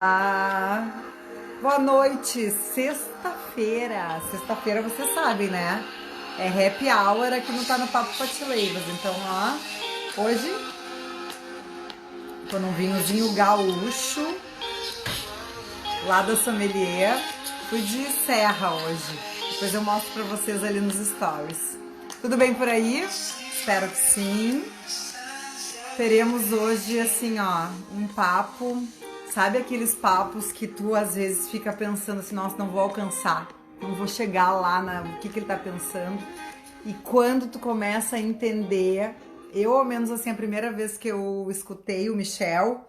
Ah, boa noite, sexta-feira. Sexta-feira você sabe, né? É happy hour aqui não tá no Papo Patileivas. Então, ó, hoje tô num vinhozinho gaúcho, lá da Sommelier. Fui de serra hoje. Depois eu mostro pra vocês ali nos stories. Tudo bem por aí? Espero que sim. Teremos hoje, assim, ó, um papo. Sabe aqueles papos que tu às vezes fica pensando assim, nossa, não vou alcançar, não vou chegar lá no que ele tá pensando. E quando tu começa a entender, eu ao menos assim, a primeira vez que eu escutei o Michel,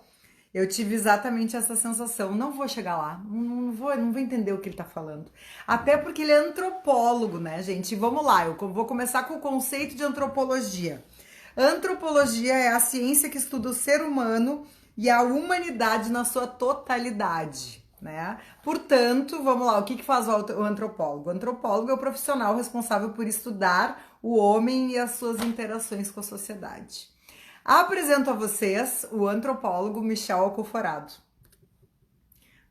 eu tive exatamente essa sensação. Não vou chegar lá, não vou entender o que ele tá falando. Até porque ele é antropólogo, né, gente? E vamos lá, eu vou começar com o conceito de antropologia. Antropologia é a ciência que estuda o ser humano e a humanidade na sua totalidade, né? Portanto, vamos lá, o que faz o antropólogo? O antropólogo é o profissional responsável por estudar o homem e as suas interações com a sociedade. Apresento a vocês o antropólogo Michel Alcoforado.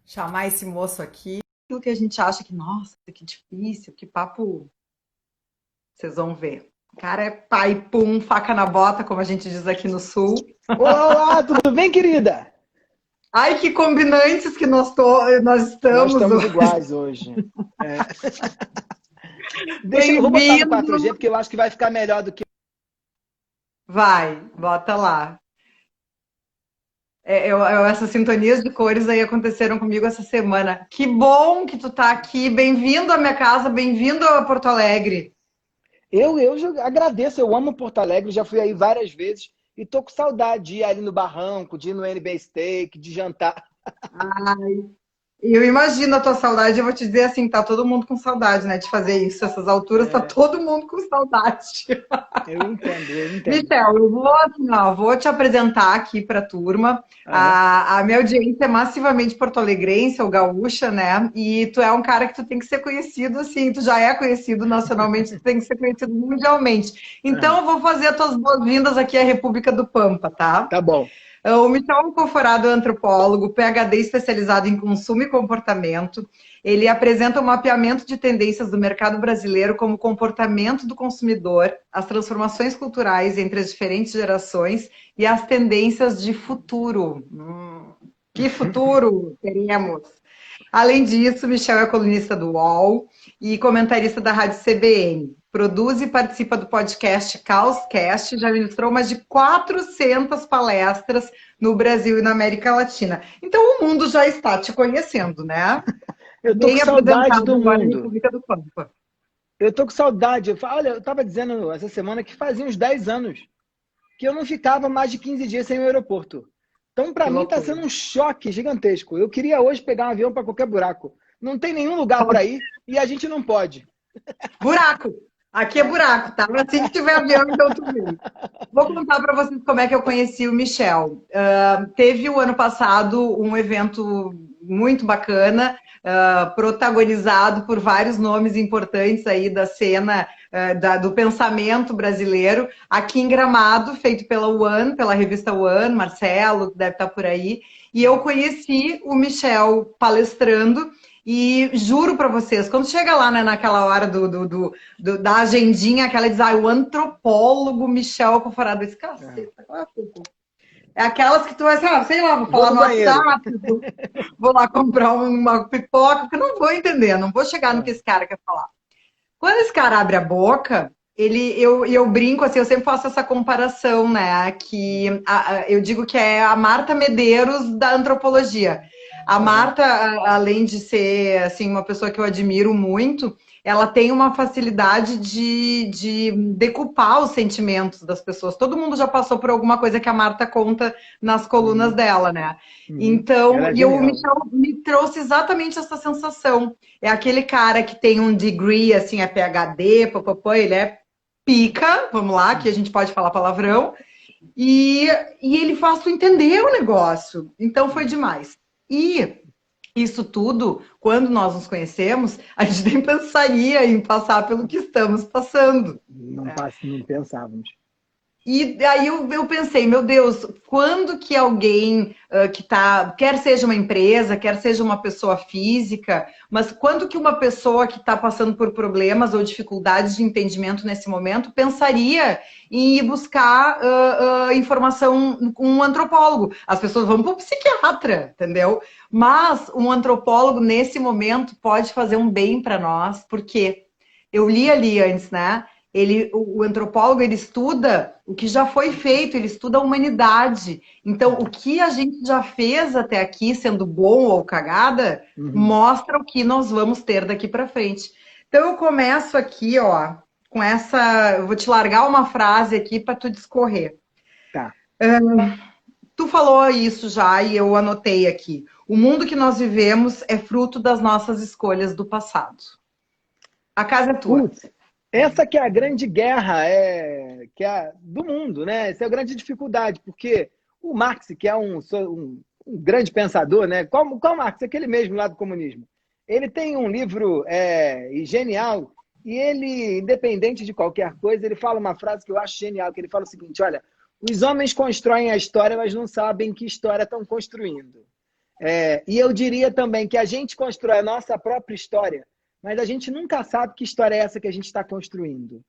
Chamar esse moço aqui, aquilo que a gente acha que, nossa, que difícil, que papo, vocês vão ver. O cara é pai, pum, faca na bota, como a gente diz aqui no sul. Olá, olá, tudo bem, querida? Ai, que combinantes que nós Nós estamos estamos hoje. iguais hoje. É. Eu vou botar no Bem-vindo! 4G porque eu acho que vai ficar melhor do que. Vai, bota lá. Essas sintonias de cores aí aconteceram comigo essa semana. Que bom que tu tá aqui. Bem-vindo à minha casa, bem-vindo a Porto Alegre. Eu já agradeço, eu amo Porto Alegre, já fui aí várias vezes e tô com saudade de ir ali no Barranco, de ir no NB Steak, de jantar. Eu imagino a tua saudade, eu vou te dizer assim, tá todo mundo com saudade, né, de fazer isso. Essas alturas tá É, todo mundo com saudade. eu entendo, eu entendo. Michel, eu vou, assim, ó, vou te apresentar aqui para a turma. Aham. A minha audiência é massivamente porto-alegrense ou gaúcha, né? E tu é um cara que tu tem que ser conhecido, assim, tu já é conhecido nacionalmente, tu tem que ser conhecido mundialmente. Então, Aham. eu vou fazer as tuas boas-vindas aqui à República do Pampa, tá? Tá bom. O Michel Conforado é antropólogo, PhD especializado em consumo e comportamento. Ele apresenta um mapeamento de tendências do mercado brasileiro como o comportamento do consumidor, as transformações culturais entre as diferentes gerações e as tendências de futuro. Que futuro teremos? Além disso, Michel é colunista do UOL e comentarista da Rádio CBN. Produz e participa do podcast Caoscast, já ministrou mais de 400 palestras no Brasil e na América Latina. Então o mundo já está te conhecendo, né? Eu tô com Bem saudade apresentado do agora em mundo. República do Pampa. Eu tô com saudade. Olha, eu tava dizendo essa semana que fazia uns 10 anos que eu não ficava mais de 15 dias sem o aeroporto. Então, para Que mim, está loucura. sendo um choque gigantesco. Eu queria hoje pegar um avião para qualquer buraco. Não tem nenhum lugar para ir e a gente não pode. Buraco! Aqui é buraco, tá? Assim que tiver avião, então tu vem. Vou contar para vocês como é que eu conheci o Michel. Teve o ano passado um evento muito bacana, protagonizado por vários nomes importantes aí da cena do pensamento brasileiro, aqui em Gramado, feito pela One, pela revista One, Marcelo, que deve estar por aí. E eu conheci o Michel palestrando. E juro para vocês, quando chega lá, né, naquela hora da agendinha, aquela diz, o antropólogo Michel Alcoforado, esse É. caceta, é aquelas que tu vai, sei lá, vou Vou falar no no banheiro. WhatsApp, vou lá comprar uma pipoca, porque eu não vou entender, não vou chegar no que É. esse cara quer falar. Quando esse cara abre a boca, eu brinco assim, eu sempre faço essa comparação, né? Que eu digo que é a Marta Medeiros da antropologia. A Aham. Marta, além de ser assim uma pessoa que eu admiro muito, ela tem uma facilidade de decupar os sentimentos das pessoas. Todo mundo já passou por alguma coisa que a Marta conta nas colunas Uhum. dela, né? Uhum. Então, Ela é o genial. Michel me trouxe exatamente essa sensação. É aquele cara que tem um degree, assim, é PhD, papapá, ele é pica, vamos lá, que a gente pode falar palavrão, e, e ele faz tu entender o negócio. Então foi demais. E isso tudo, quando nós nos conhecemos, a gente nem pensaria em passar pelo que estamos passando. Não, Né? não pensávamos. E aí eu pensei, meu Deus, quando que alguém que tá, quer seja uma empresa, quer seja uma pessoa física, mas quando que uma pessoa que está passando por problemas ou dificuldades de entendimento nesse momento pensaria em ir buscar informação com um antropólogo? As pessoas vão para o psiquiatra, entendeu? Mas um antropólogo nesse momento pode fazer um bem para nós, porque eu li ali antes, né? O antropólogo ele estuda o que já foi feito, ele estuda a humanidade. Então, o que a gente já fez até aqui, sendo bom ou cagada, mostra o que nós vamos ter daqui para frente. Então, eu começo aqui, ó, com essa. Eu vou te largar uma frase aqui para tu discorrer. Tá. Tu falou isso já e eu anotei aqui. O mundo que nós vivemos é fruto das nossas escolhas do passado. A casa é tua. Putz, essa que é a grande guerra do mundo, né? Essa é a grande dificuldade, porque o Marx, que é um grande pensador, né? Qual Marx? Aquele mesmo lá do comunismo. Ele tem um livro genial e ele, independente de qualquer coisa, ele fala uma frase que eu acho genial, que ele fala o seguinte, olha, os homens constroem a história, mas não sabem que história estão construindo. E eu diria também que a gente constrói a nossa própria história, mas a gente nunca sabe que história é essa que a gente está construindo.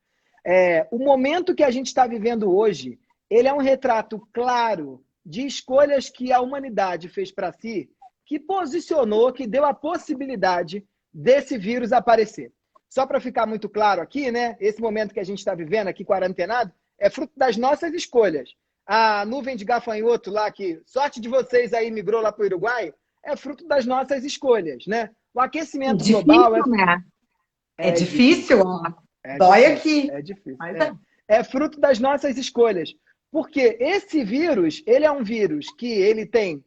O momento que a gente está vivendo hoje, ele é um retrato claro de escolhas que a humanidade fez para si, que posicionou, que deu a possibilidade desse vírus aparecer. Só para ficar muito claro aqui, né? Esse momento que a gente está vivendo aqui, quarentenado, é fruto das nossas escolhas. A nuvem de gafanhoto lá, que sorte de vocês aí migrou lá para o Uruguai, é fruto das nossas escolhas, né? O aquecimento global Difícil, né? É difícil, ó. Dói aqui. É difícil. Mas é fruto das nossas escolhas. Porque esse vírus, ele é um vírus que ele tem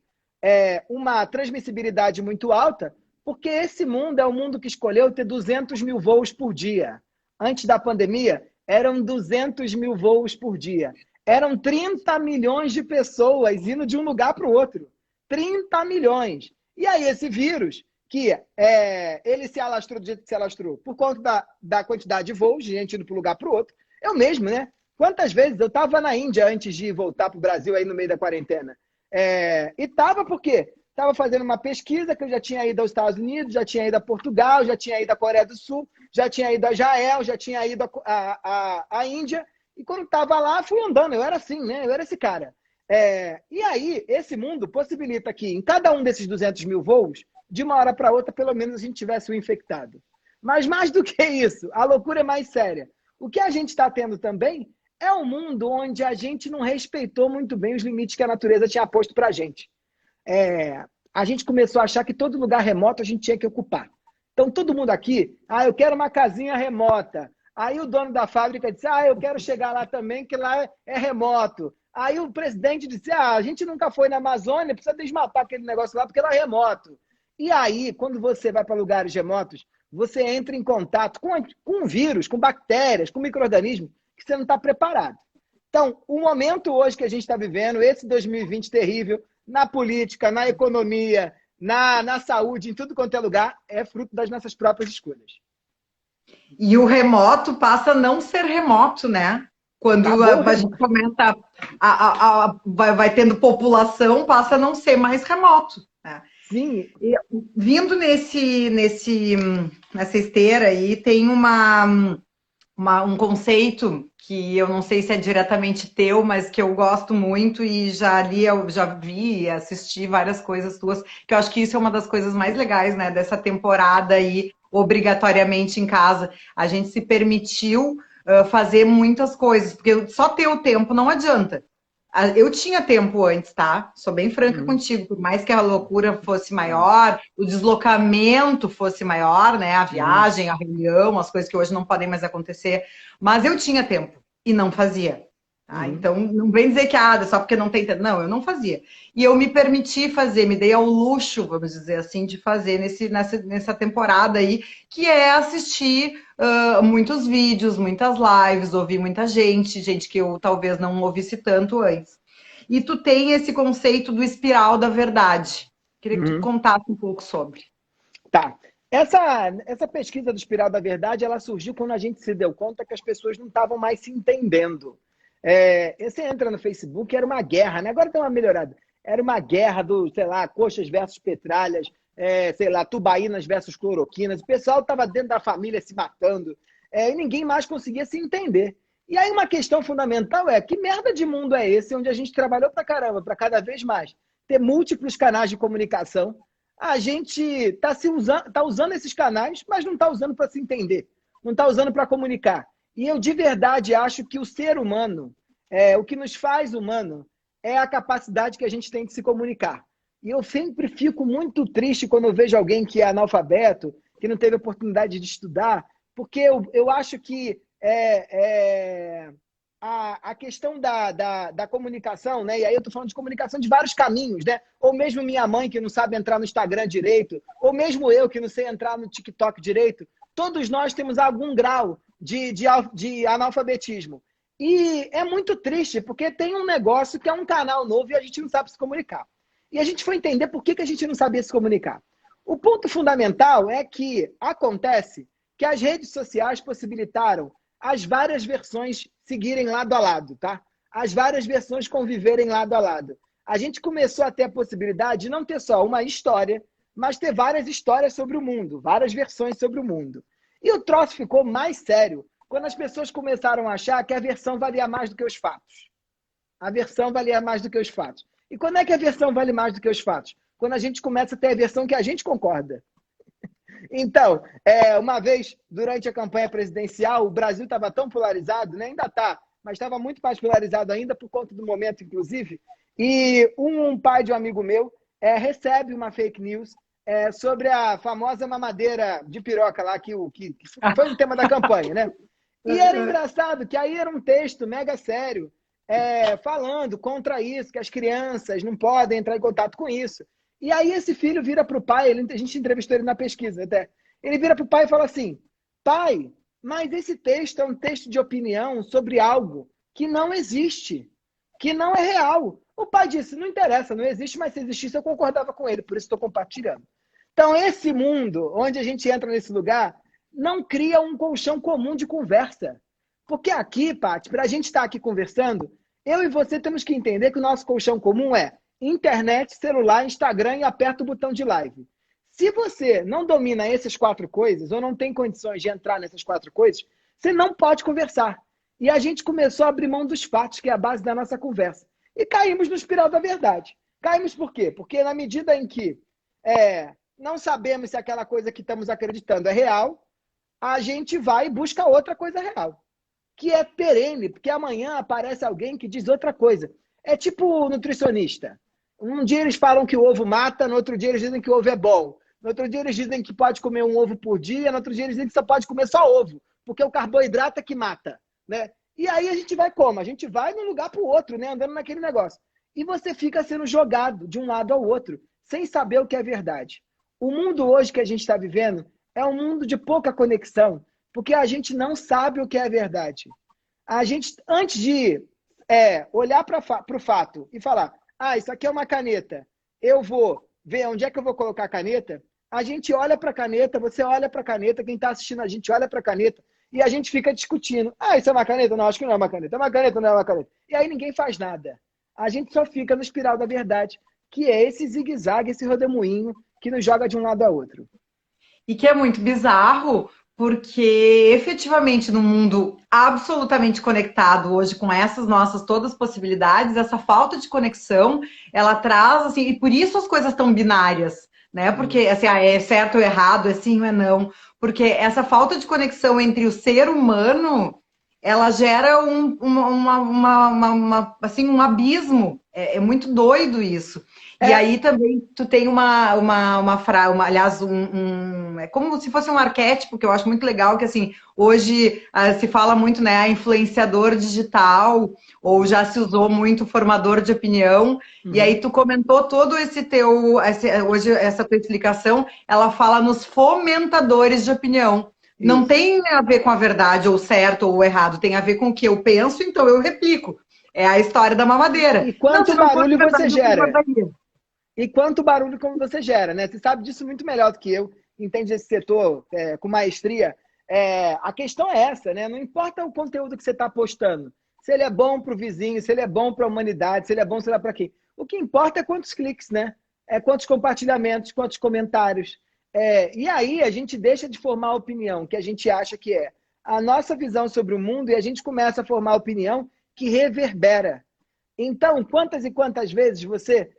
uma transmissibilidade muito alta, porque esse mundo é o mundo que escolheu ter 200 mil voos por dia. Antes da pandemia, eram 200 mil voos por dia. Eram 30 milhões de pessoas indo de um lugar para o outro. 30 milhões. E aí esse vírus, que ele se alastrou do jeito que se alastrou, por conta da quantidade de voos, de gente indo para um lugar para o outro. Eu mesmo, né? Quantas vezes eu estava na Índia antes de voltar para o Brasil aí no meio da quarentena? E estava por quê? Estava fazendo uma pesquisa que eu já tinha ido aos Estados Unidos, já tinha ido a Portugal, já tinha ido à Coreia do Sul, já tinha ido a Israel, já tinha ido à Índia. E quando estava lá, fui andando. Eu era assim, né? Eu era esse cara. E aí, esse mundo possibilita que em cada um desses 200 mil voos, de uma hora para outra, pelo menos a gente tivesse um infectado. Mas mais do que isso, a loucura é mais séria. O que a gente está tendo também é um mundo onde a gente não respeitou muito bem os limites que a natureza tinha posto para a gente. A gente começou a achar que todo lugar remoto a gente tinha que ocupar. Então, todo mundo aqui, eu quero uma casinha remota. Aí o dono da fábrica disse, eu quero chegar lá também, que lá é remoto. Aí o presidente disse, a gente nunca foi na Amazônia, precisa desmatar aquele negócio lá porque lá é remoto. E aí, quando você vai para lugares remotos, você entra em contato com vírus, com bactérias, com micro-organismos que você não está preparado. Então, o momento hoje que a gente está vivendo, esse 2020 terrível, na política, na economia, na saúde, em tudo quanto é lugar, é fruto das nossas próprias escolhas. E o remoto passa a não ser remoto, né? Quando a gente começa vai tendo população, passa a não ser mais remoto. Né? Sim. E, vindo nessa esteira aí, tem um conceito que eu não sei se é diretamente teu, mas que eu gosto muito e eu já vi e assisti várias coisas tuas, que eu acho que isso é uma das coisas mais legais, né, dessa temporada aí, obrigatoriamente em casa. A gente se permitiu fazer muitas coisas, porque só ter o tempo não adianta. Eu tinha tempo antes, tá? Sou bem franca contigo, por mais que a loucura fosse maior, o deslocamento fosse maior, né? A viagem, a reunião, as coisas que hoje não podem mais acontecer, mas eu tinha tempo e não fazia. Tá? Então, não vem dizer que só porque não tem tempo. Não, eu não fazia. E eu me permiti fazer, me dei ao luxo, vamos dizer assim, de fazer nessa temporada aí, que é assistir muitos vídeos, muitas lives, ouvir muita gente que eu talvez não ouvisse tanto antes. E tu tem esse conceito do espiral da verdade. Queria que tu contasse um pouco sobre. Tá. Essa pesquisa do espiral da verdade, ela surgiu quando a gente se deu conta que as pessoas não estavam mais se entendendo. Você entra no Facebook, era uma guerra, né? Agora tem uma melhorada. Era uma guerra do, sei lá, coxas versus petralhas, sei lá, tubaínas versus cloroquinas. O pessoal estava dentro da família se matando, e ninguém mais conseguia se entender. E aí uma questão fundamental é, que merda de mundo é esse onde a gente trabalhou pra caramba, para cada vez mais ter múltiplos canais de comunicação? A gente tá usando esses canais, mas não está usando para se entender, não está usando para comunicar. E eu de verdade acho que o ser humano, o que nos faz humano, é a capacidade que a gente tem de se comunicar. E eu sempre fico muito triste quando eu vejo alguém que é analfabeto, que não teve oportunidade de estudar, porque eu acho que a questão da comunicação, né? E aí eu estou falando de comunicação de vários caminhos, né? Ou mesmo minha mãe que não sabe entrar no Instagram direito, ou mesmo eu que não sei entrar no TikTok direito, todos nós temos algum grau de analfabetismo. E é muito triste, porque tem um negócio que é um canal novo e a gente não sabe se comunicar. E a gente foi entender por que a gente não sabia se comunicar. O ponto fundamental é que acontece que as redes sociais possibilitaram as várias versões seguirem lado a lado, tá? As várias versões conviverem lado a lado. A gente começou a ter a possibilidade de não ter só uma história, mas ter várias histórias sobre o mundo, várias versões sobre o mundo. E o troço ficou mais sério quando as pessoas começaram a achar que a versão valia mais do que os fatos. A versão valia mais do que os fatos. E quando é que a versão vale mais do que os fatos? Quando a gente começa a ter a versão que a gente concorda. Então, uma vez, durante a campanha presidencial, o Brasil estava tão polarizado, né? Ainda está, mas estava muito mais polarizado ainda por conta do momento, inclusive, e um pai de um amigo meu recebe uma fake news sobre a famosa mamadeira de piroca lá, que foi o tema da campanha, né? E era engraçado que aí era um texto mega sério, falando contra isso, que as crianças não podem entrar em contato com isso. E aí esse filho vira para o pai, a gente entrevistou ele na pesquisa até, ele vira para o pai e fala assim, pai, mas esse texto é um texto de opinião sobre algo que não existe, que não é real. O pai disse, não interessa, não existe, mas se existisse eu concordava com ele, por isso estou compartilhando. Então esse mundo, onde a gente entra nesse lugar, não cria um colchão comum de conversa. Porque aqui, Paty, para a gente estar aqui conversando, eu e você temos que entender que o nosso colchão comum é internet, celular, Instagram e aperta o botão de live. Se você não domina essas 4 coisas, ou não tem condições de entrar nessas 4 coisas, você não pode conversar. E a gente começou a abrir mão dos fatos, que é a base da nossa conversa. E caímos no espiral da verdade. Caímos por quê? Porque na medida em que não sabemos se aquela coisa que estamos acreditando é real, a gente vai e busca outra coisa real, que é perene, porque amanhã aparece alguém que diz outra coisa. É tipo nutricionista. Um dia eles falam que o ovo mata, no outro dia eles dizem que o ovo é bom. No outro dia eles dizem que pode comer um ovo por dia, no outro dia eles dizem que só pode comer só ovo, porque o carboidrato é que mata, né? E aí a gente vai como? A gente vai de um lugar para o outro, né? Andando naquele negócio. E você fica sendo jogado de um lado ao outro, sem saber o que é verdade. O mundo hoje que a gente está vivendo é um mundo de pouca conexão, porque a gente não sabe o que é verdade. A gente, antes de olhar para o fato e falar, isso aqui é uma caneta, eu vou ver onde é que eu vou colocar a caneta, a gente olha para a caneta, você olha para a caneta, quem está assistindo a gente olha para a caneta, e a gente fica discutindo. Isso é uma caneta? Não, acho que não é uma caneta. É uma caneta ou não é uma caneta? E aí ninguém faz nada. A gente só fica no espiral da verdade, que é esse zigue-zague, esse rodemoinho que nos joga de um lado a outro. E que é muito bizarro, porque efetivamente no mundo absolutamente conectado hoje com essas nossas todas possibilidades, essa falta de conexão, ela traz assim, e por isso as coisas estão binárias, né? Porque assim, é certo ou errado, é sim ou é não, porque essa falta de conexão entre o ser humano, ela gera assim, um abismo. É muito doido isso. E aí também tu tem aliás, é como se fosse um arquétipo que eu acho muito legal, que assim, hoje se fala muito, né, influenciador digital, ou já se usou muito formador de opinião, e aí tu comentou todo hoje essa tua explicação, ela fala nos fomentadores de opinião. Isso. Não tem a ver com a verdade, ou certo ou errado, tem a ver com o que eu penso, então eu replico. É a história da mamadeira. E quanto barulho você gera? E quanto barulho como você gera, né? Você sabe disso muito melhor do que eu, entende esse setor com maestria. A questão é essa, né? Não importa o conteúdo que você está postando. se ele é bom para o vizinho, se ele é bom para a humanidade, se ele é bom, sei lá para quem. O que importa é quantos cliques, né? É quantos compartilhamentos, quantos comentários. E aí a gente deixa de formar a opinião que a gente acha que é a nossa visão sobre o mundo e a gente começa a formar a opinião que reverbera. Então, quantas e quantas vezes você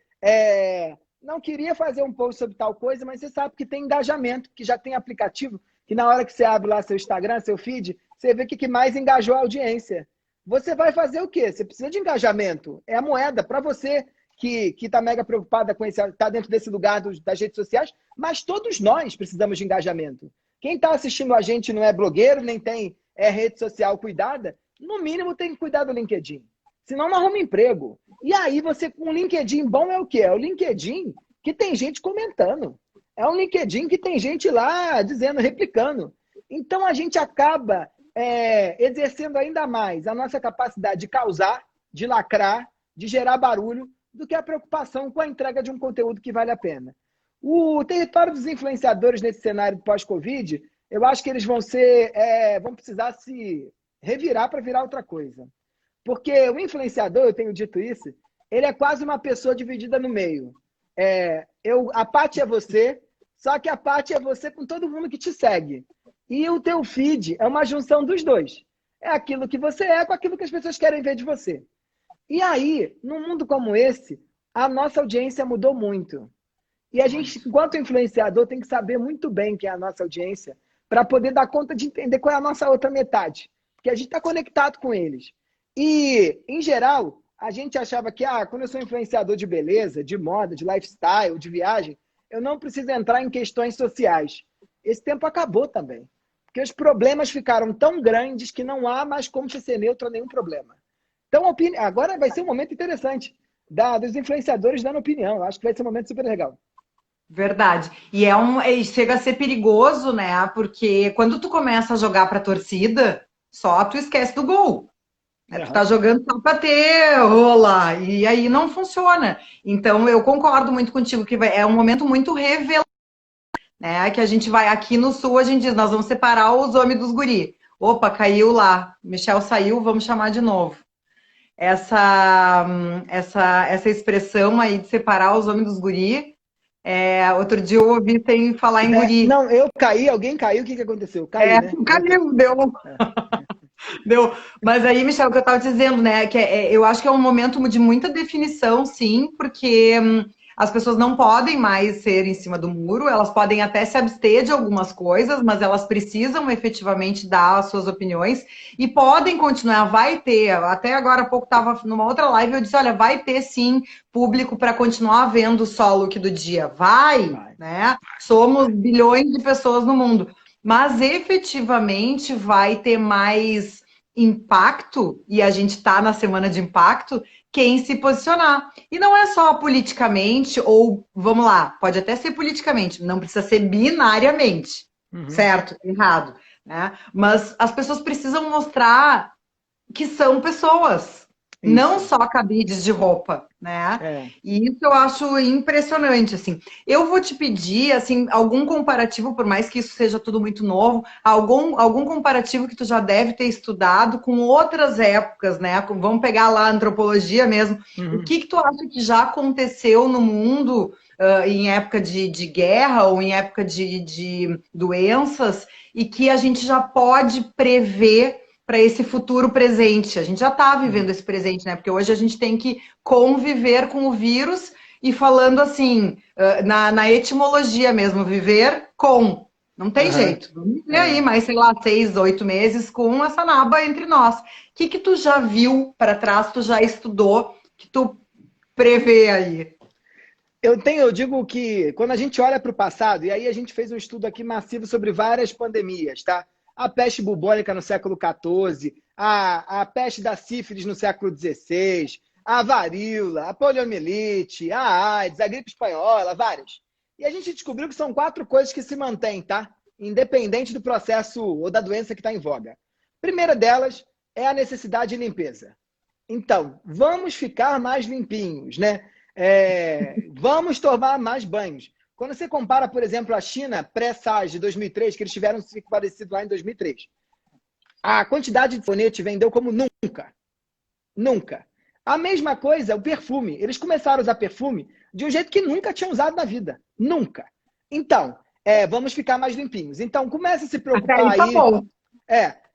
não queria fazer um post sobre tal coisa, mas você sabe que tem engajamento, que já tem aplicativo, que na hora que você abre lá seu Instagram, seu feed, você vê o que mais engajou a audiência. Você vai fazer o quê? Você precisa de engajamento. É a moeda para você que está mega preocupada com esse, está dentro desse lugar das redes sociais, mas todos nós precisamos de engajamento. Quem está assistindo a gente não é blogueiro, nem tem rede social cuidada, no mínimo tem que cuidar do LinkedIn. Senão não arruma emprego. E aí você, com um LinkedIn bom é o quê? É o LinkedIn que tem gente comentando. É um LinkedIn que tem gente lá dizendo, replicando. Então a gente acaba exercendo ainda mais a nossa capacidade de causar, de lacrar, de gerar barulho, do que a preocupação com a entrega de um conteúdo que vale a pena. O território dos influenciadores nesse cenário pós-Covid, eu acho que eles vão precisar se revirar para virar outra coisa. Porque o influenciador, eu tenho dito isso, ele é quase uma pessoa dividida no meio. A Paty é você, só que a Paty é você com todo mundo que te segue. E o teu feed é uma junção dos dois. É aquilo que você é com aquilo que as pessoas querem ver de você. E aí, num mundo como esse, a nossa audiência mudou muito. E a gente, enquanto influenciador, tem que saber muito bem quem é a nossa audiência para poder dar conta de entender qual é a nossa outra metade. Porque a gente está conectado com eles. E, em geral, a gente achava que quando eu sou influenciador de beleza, de moda, de lifestyle, de viagem, eu não preciso entrar em questões sociais. Esse tempo acabou também. Porque os problemas ficaram tão grandes que não há mais como ser neutro a nenhum problema. Então, agora vai ser um momento interessante dos influenciadores dando opinião. Eu acho que vai ser um momento super legal. Verdade. E chega a ser perigoso, né? Porque quando tu começa a jogar pra torcida, só tu esquece do gol. Tu tá jogando só pra ter rola. E aí não funciona. Então, eu concordo muito contigo que é um momento muito revelador, né? Que a gente vai aqui no Sul, a gente diz, nós vamos separar os homens dos guri. Opa, caiu lá. Michel saiu, vamos chamar de novo. Essa expressão aí de separar os homens dos guri. Outro dia eu ouvi sem falar em guri. Não, eu caí, alguém caiu, o que aconteceu? Caiu, né? Caiu, deu. Deu. Mas aí, Michel, o que eu estava dizendo, né? Que eu acho que é um momento de muita definição, sim, porque as pessoas não podem mais ser em cima do muro, elas podem até se abster de algumas coisas, mas elas precisam efetivamente dar as suas opiniões e podem continuar, vai ter. Até agora há pouco estava numa outra live e eu disse, olha, vai ter sim público para continuar vendo só o look do dia. Vai, né? Somos bilhões de pessoas no mundo. Mas efetivamente vai ter mais impacto, e a gente está na semana de impacto, quem se posicionar. E não é só politicamente, ou, vamos lá, pode até ser politicamente, não precisa ser binariamente, certo? Errado, né? Mas as pessoas precisam mostrar que são pessoas, não só cabides de roupa, né? E isso eu acho impressionante, assim. Eu vou te pedir, assim, algum comparativo, por mais que isso seja tudo muito novo, algum comparativo que tu já deve ter estudado com outras épocas, né? Vamos pegar lá a antropologia mesmo. O que tu acha que já aconteceu no mundo em época de guerra ou em época de doenças e que a gente já pode prever para esse futuro presente? A gente já está vivendo esse presente, né? Porque hoje a gente tem que conviver com o vírus e falando assim, na etimologia mesmo, viver com. Não tem jeito. Vamos ver aí mais, sei lá, 6, 8 meses com essa naba entre nós. O que tu já viu para trás, tu já estudou, que tu prevê aí? Eu digo que quando a gente olha para o passado, e aí a gente fez um estudo aqui massivo sobre várias pandemias, tá? A peste bubônica no século XIV, a peste da sífilis no século XVI, a varíola, a poliomielite, a AIDS, a gripe espanhola, várias. E a gente descobriu que são 4 coisas que se mantêm, tá? Independente do processo ou da doença que está em voga. Primeira delas é a necessidade de limpeza. Então, vamos ficar mais limpinhos, né? Vamos tomar mais banhos. Quando você compara, por exemplo, a China pré-SARS de 2003, que eles tiveram um ciclo parecido lá em 2003, a quantidade de sabonete vendeu como nunca. Nunca. A mesma coisa, o perfume. Eles começaram a usar perfume de um jeito que nunca tinham usado na vida. Nunca. Então, vamos ficar mais limpinhos. Então, começa a se Até preocupar aí tá aí. bom.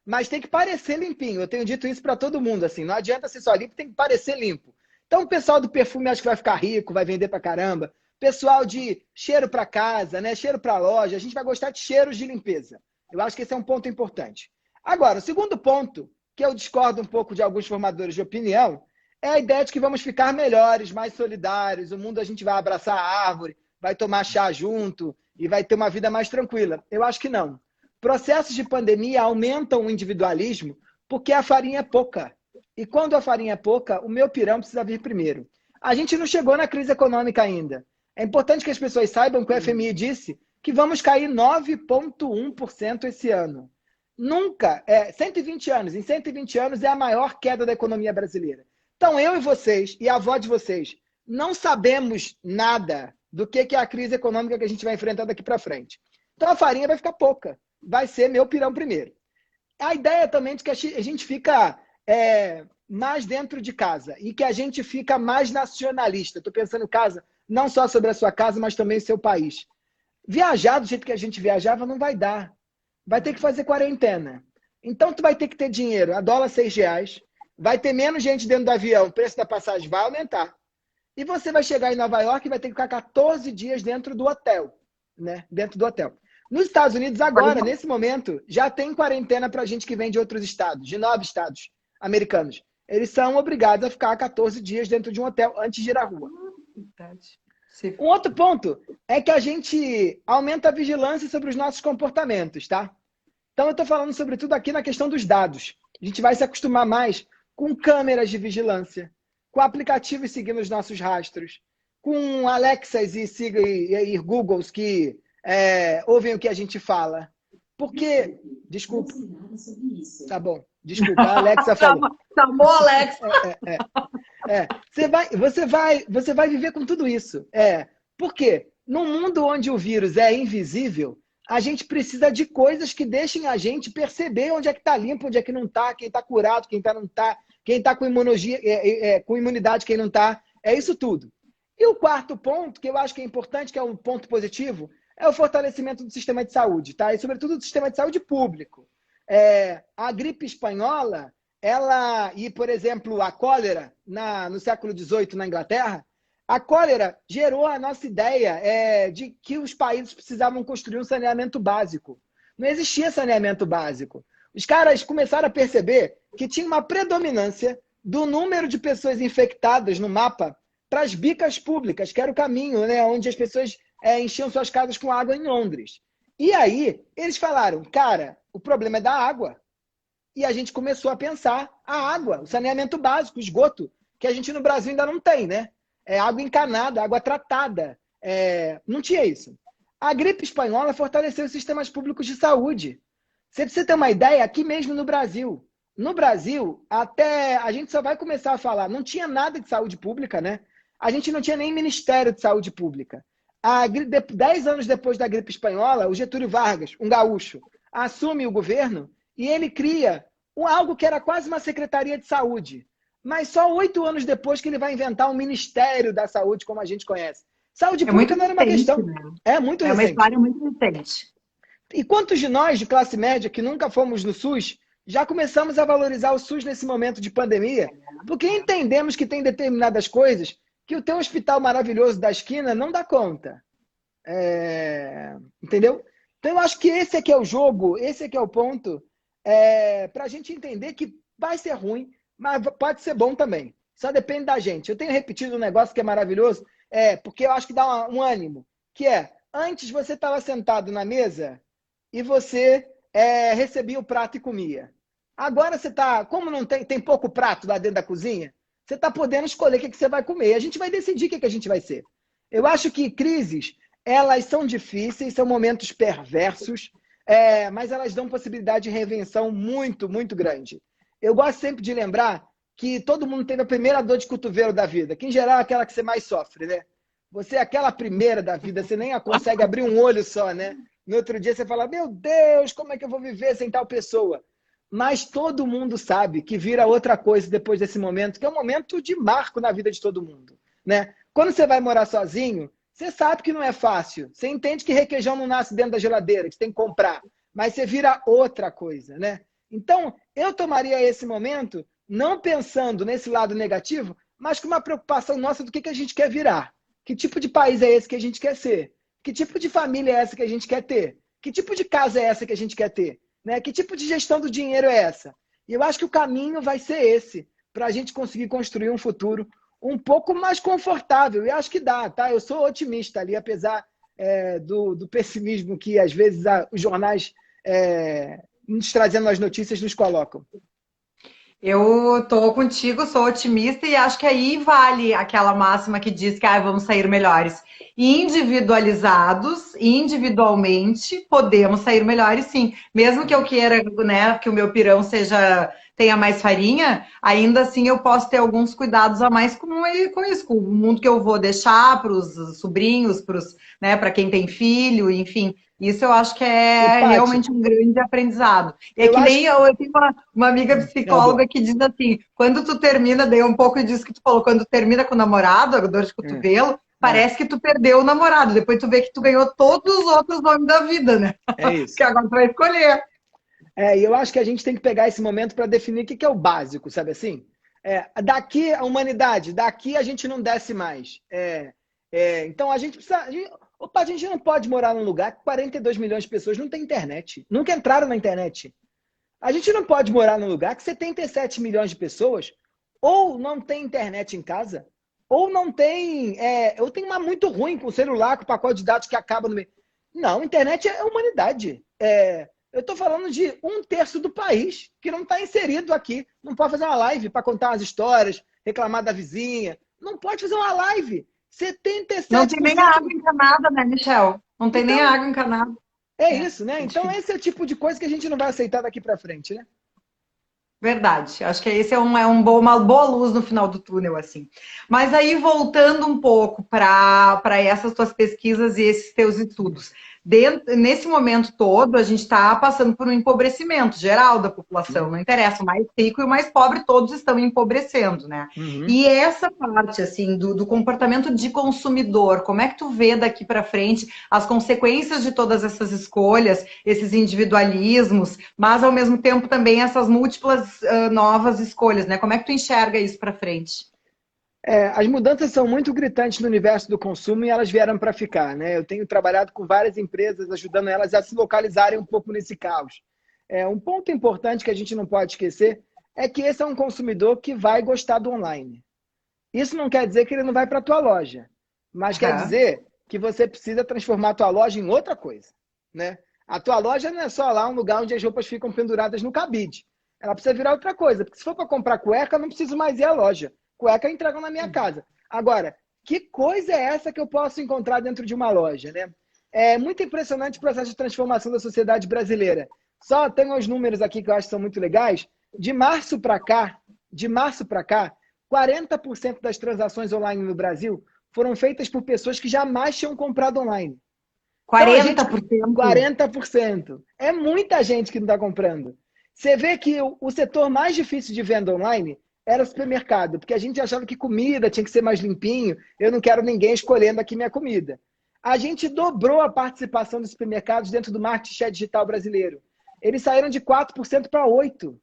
Mas tem que parecer limpinho. Eu tenho dito isso para todo mundo, assim. Não adianta ser só limpo, tem que parecer limpo. Então, o pessoal do perfume acho que vai ficar rico, vai vender pra caramba. Pessoal de cheiro para casa, né? Cheiro para loja, a gente vai gostar de cheiros de limpeza. Eu acho que esse é um ponto importante. Agora, o segundo ponto, que eu discordo um pouco de alguns formadores de opinião, é a ideia de que vamos ficar melhores, mais solidários, o mundo a gente vai abraçar a árvore, vai tomar chá junto e vai ter uma vida mais tranquila. Eu acho que não. Processos de pandemia aumentam o individualismo porque a farinha é pouca. E quando a farinha é pouca, o meu pirão precisa vir primeiro. A gente não chegou na crise econômica ainda. É importante que as pessoas saibam que o FMI disse que vamos cair 9,1% esse ano. Nunca, 120 anos, em 120 anos é a maior queda da economia brasileira. Então eu e vocês, e a avó de vocês, não sabemos nada do que é a crise econômica que a gente vai enfrentar daqui para frente. Então a farinha vai ficar pouca. Vai ser meu pirão primeiro. A ideia também de que a gente fica mais dentro de casa e que a gente fica mais nacionalista. Estou pensando em casa, não só sobre a sua casa, mas também o seu país. Viajar do jeito que a gente viajava não vai dar. Vai ter que fazer quarentena. Então, tu vai ter que ter dinheiro. A dólar R$ 6. Vai ter menos gente dentro do avião. O preço da passagem vai aumentar. E você vai chegar em Nova York e vai ter que ficar 14 dias dentro do hotel. Né? Dentro do hotel. Nos Estados Unidos, agora, nesse momento, já tem quarentena para gente que vem de outros estados, de 9 estados americanos. Eles são obrigados a ficar 14 dias dentro de um hotel antes de ir à rua. Um outro ponto é que a gente aumenta a vigilância sobre os nossos comportamentos, tá? Então, eu estou falando sobretudo aqui na questão dos dados. A gente vai se acostumar mais com câmeras de vigilância, com aplicativos seguindo os nossos rastros, com Alexas e Googles que ouvem o que a gente fala. Porque... Desculpa. Tá bom. Desculpa, a Alexa falou. Chamou a Alexa. Você vai viver com tudo isso. Por quê? Num mundo onde o vírus é invisível, a gente precisa de coisas que deixem a gente perceber onde é que está limpo, onde é que não está, quem está curado, quem não está, quem está com imunidade, quem não está. É isso tudo. E o quarto ponto, que eu acho que é importante, que é um ponto positivo, é o fortalecimento do sistema de saúde, tá? E sobretudo do sistema de saúde público. A gripe espanhola, por exemplo, a cólera no século XVIII na Inglaterra, a cólera gerou a nossa ideia de que os países precisavam construir um saneamento básico. Não existia saneamento básico. Os caras começaram a perceber que tinha uma predominância do número de pessoas infectadas no mapa para as bicas públicas, que era o caminho, né, onde as pessoas enchiam suas casas com água em Londres. E aí, eles falaram, cara, o problema é da água. E a gente começou a pensar a água, o saneamento básico, o esgoto, que a gente no Brasil ainda não tem, né? Água encanada, água tratada. Não tinha isso. A gripe espanhola fortaleceu os sistemas públicos de saúde. Pra você ter uma ideia, aqui mesmo no Brasil. No Brasil, até a gente só vai começar a falar, não tinha nada de saúde pública, né? A gente não tinha nem Ministério de Saúde Pública. 10 anos depois da gripe espanhola, o Getúlio Vargas, um gaúcho, assume o governo e ele cria algo que era quase uma secretaria de saúde. Mas só 8 anos depois que ele vai inventar um Ministério da Saúde, como a gente conhece. Saúde pública não era uma questão. Né? É muito recente. É uma história muito recente. E quantos de nós, de classe média, que nunca fomos no SUS, já começamos a valorizar o SUS nesse momento de pandemia? Porque entendemos que tem determinadas coisas que o teu hospital maravilhoso da esquina não dá conta. Entendeu? Então, eu acho que esse aqui é o jogo, esse aqui é o ponto, para a gente entender que vai ser ruim, mas pode ser bom também. Só depende da gente. Eu tenho repetido um negócio que é maravilhoso, porque eu acho que dá um ânimo, que antes você estava sentado na mesa e você recebia o prato e comia. Agora você está, como não tem pouco prato lá dentro da cozinha, você está podendo escolher o que você vai comer. A gente vai decidir o que a gente vai ser. Eu acho que crises, elas são difíceis, são momentos perversos, mas elas dão possibilidade de reinvenção muito, muito grande. Eu gosto sempre de lembrar que todo mundo teve a primeira dor de cotovelo da vida, que em geral é aquela que você mais sofre, né? Você é aquela primeira da vida, você nem consegue abrir um olho só, né? No outro dia você fala, meu Deus, como é que eu vou viver sem tal pessoa? mas todo mundo sabe que vira outra coisa depois desse momento, que é um momento de marco na vida de todo mundo, né? Quando você vai morar sozinho, você sabe que não é fácil. Você entende que requeijão não nasce dentro da geladeira, que você tem que comprar, mas você vira outra coisa, né? Então, eu tomaria esse momento não pensando nesse lado negativo, mas com uma preocupação nossa do que a gente quer virar. Que tipo de país é esse que a gente quer ser? Que tipo de família é essa que a gente quer ter? Que tipo de casa é essa que a gente quer ter? Né? Que tipo de gestão do dinheiro é essa? E eu acho que o caminho vai ser esse, para a gente conseguir construir um futuro um pouco mais confortável. E acho que dá, tá? Eu sou otimista ali, apesar do pessimismo que às vezes os jornais nos trazendo as notícias nos colocam. Eu tô contigo, sou otimista e acho que aí vale aquela máxima que diz que vamos sair melhores. Individualizados, individualmente, podemos sair melhores, sim. Mesmo que eu queira, né, que o meu pirão tenha mais farinha, ainda assim eu posso ter alguns cuidados a mais com isso, com o mundo que eu vou deixar para os sobrinhos, né, para quem tem filho, enfim. Isso eu acho que E, é Paty, realmente um grande aprendizado. É eu que acho... nem eu tenho uma amiga Acabou. psicóloga que diz assim, quando tu termina, dei um pouco disso que tu falou, quando tu termina com o namorado, a dor de cotovelo, parece que tu perdeu o namorado, depois tu vê que tu ganhou todos os outros nomes da vida, né? É isso. Que agora tu vai escolher. E eu acho que a gente tem que pegar esse momento para definir o que é o básico, sabe assim? Daqui a humanidade, daqui a gente não desce mais. Então a gente precisa. A gente não pode morar num lugar que 42 milhões de pessoas não têm internet. Nunca entraram na internet. A gente não pode morar num lugar que 77 milhões de pessoas ou não tem internet em casa, ou não tem. Ou tem uma muito ruim com o celular, com o pacote de dados que acaba no meio. Não, internet é humanidade. Eu estou falando de 1/3 do país que não está inserido aqui. Não pode fazer uma live para contar umas histórias, reclamar da vizinha. Não pode fazer uma live. 77%. Não tem nem a água encanada, né, Michel? Não tem nem a Então, água encanada. isso, né? Então, esse é o tipo de coisa que a gente não vai aceitar daqui para frente, né? Verdade. Acho que esse é uma boa luz no final do túnel, assim. Mas aí, voltando um pouco para essas tuas pesquisas e esses teus estudos. Nesse momento todo, a gente está passando por um empobrecimento geral da população. Não interessa, o mais rico e o mais pobre, todos estão empobrecendo, né? Uhum. E essa parte, assim, do comportamento de consumidor, como é que tu vê daqui para frente as consequências de todas essas escolhas, esses individualismos, mas, ao mesmo tempo, também essas múltiplas novas escolhas, né? Como é que tu enxerga isso para frente? As mudanças são muito gritantes no universo do consumo e elas vieram para ficar, né? Eu tenho trabalhado com várias empresas, ajudando elas a se localizarem um pouco nesse caos. Um ponto importante que a gente não pode esquecer é que esse é um consumidor que vai gostar do online. Isso não quer dizer que ele não vai para a tua loja, mas quer dizer que você precisa transformar a tua loja em outra coisa, né? A tua loja não é só lá um lugar onde as roupas ficam penduradas no cabide. Ela precisa virar outra coisa, porque se for para comprar cueca, eu não preciso mais ir à loja. Cueca entregam na minha casa. Agora, que coisa é essa que eu posso encontrar dentro de uma loja, né? É muito impressionante o processo de transformação da sociedade brasileira. Só tenho os números aqui que eu acho que são muito legais. De março para cá, 40% das transações online no Brasil foram feitas por pessoas que jamais tinham comprado online. 40%? Então, 40%. É muita gente que não está comprando. Você vê que o setor mais difícil de venda online era o supermercado, porque a gente achava que comida tinha que ser mais limpinho, eu não quero ninguém escolhendo aqui minha comida. A gente dobrou a participação dos supermercados dentro do market share digital brasileiro. Eles saíram de 4% para 8%.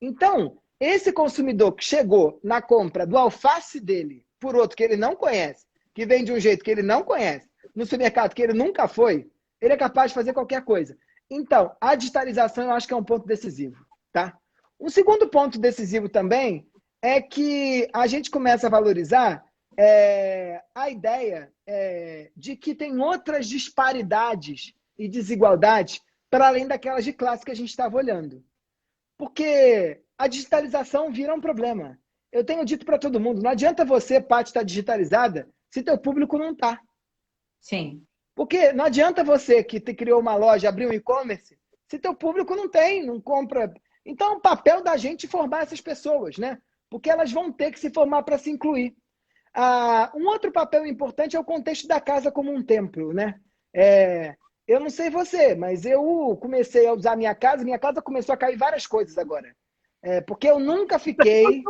Então, esse consumidor que chegou na compra do alface dele por outro que ele não conhece, que vem de um jeito que ele não conhece, no supermercado que ele nunca foi, ele é capaz de fazer qualquer coisa. Então, a digitalização eu acho que é um ponto decisivo, tá? Um segundo ponto decisivo também é que a gente começa a valorizar a ideia de que tem outras disparidades e desigualdades para além daquelas de classe que a gente estava olhando. Porque a digitalização vira um problema. Eu tenho dito para todo mundo, não adianta você, Paty, estar digitalizada se teu público não está. Sim. Porque não adianta você que criou uma loja, abrir um e-commerce, se teu público não tem, não compra. Então, o papel da gente é formar essas pessoas, né? Porque elas vão ter que se formar para se incluir. Um outro papel importante é o contexto da casa como um templo, né? Eu não não sei você, mas eu comecei a usar minha casa começou a cair várias coisas agora. Porque eu nunca fiquei.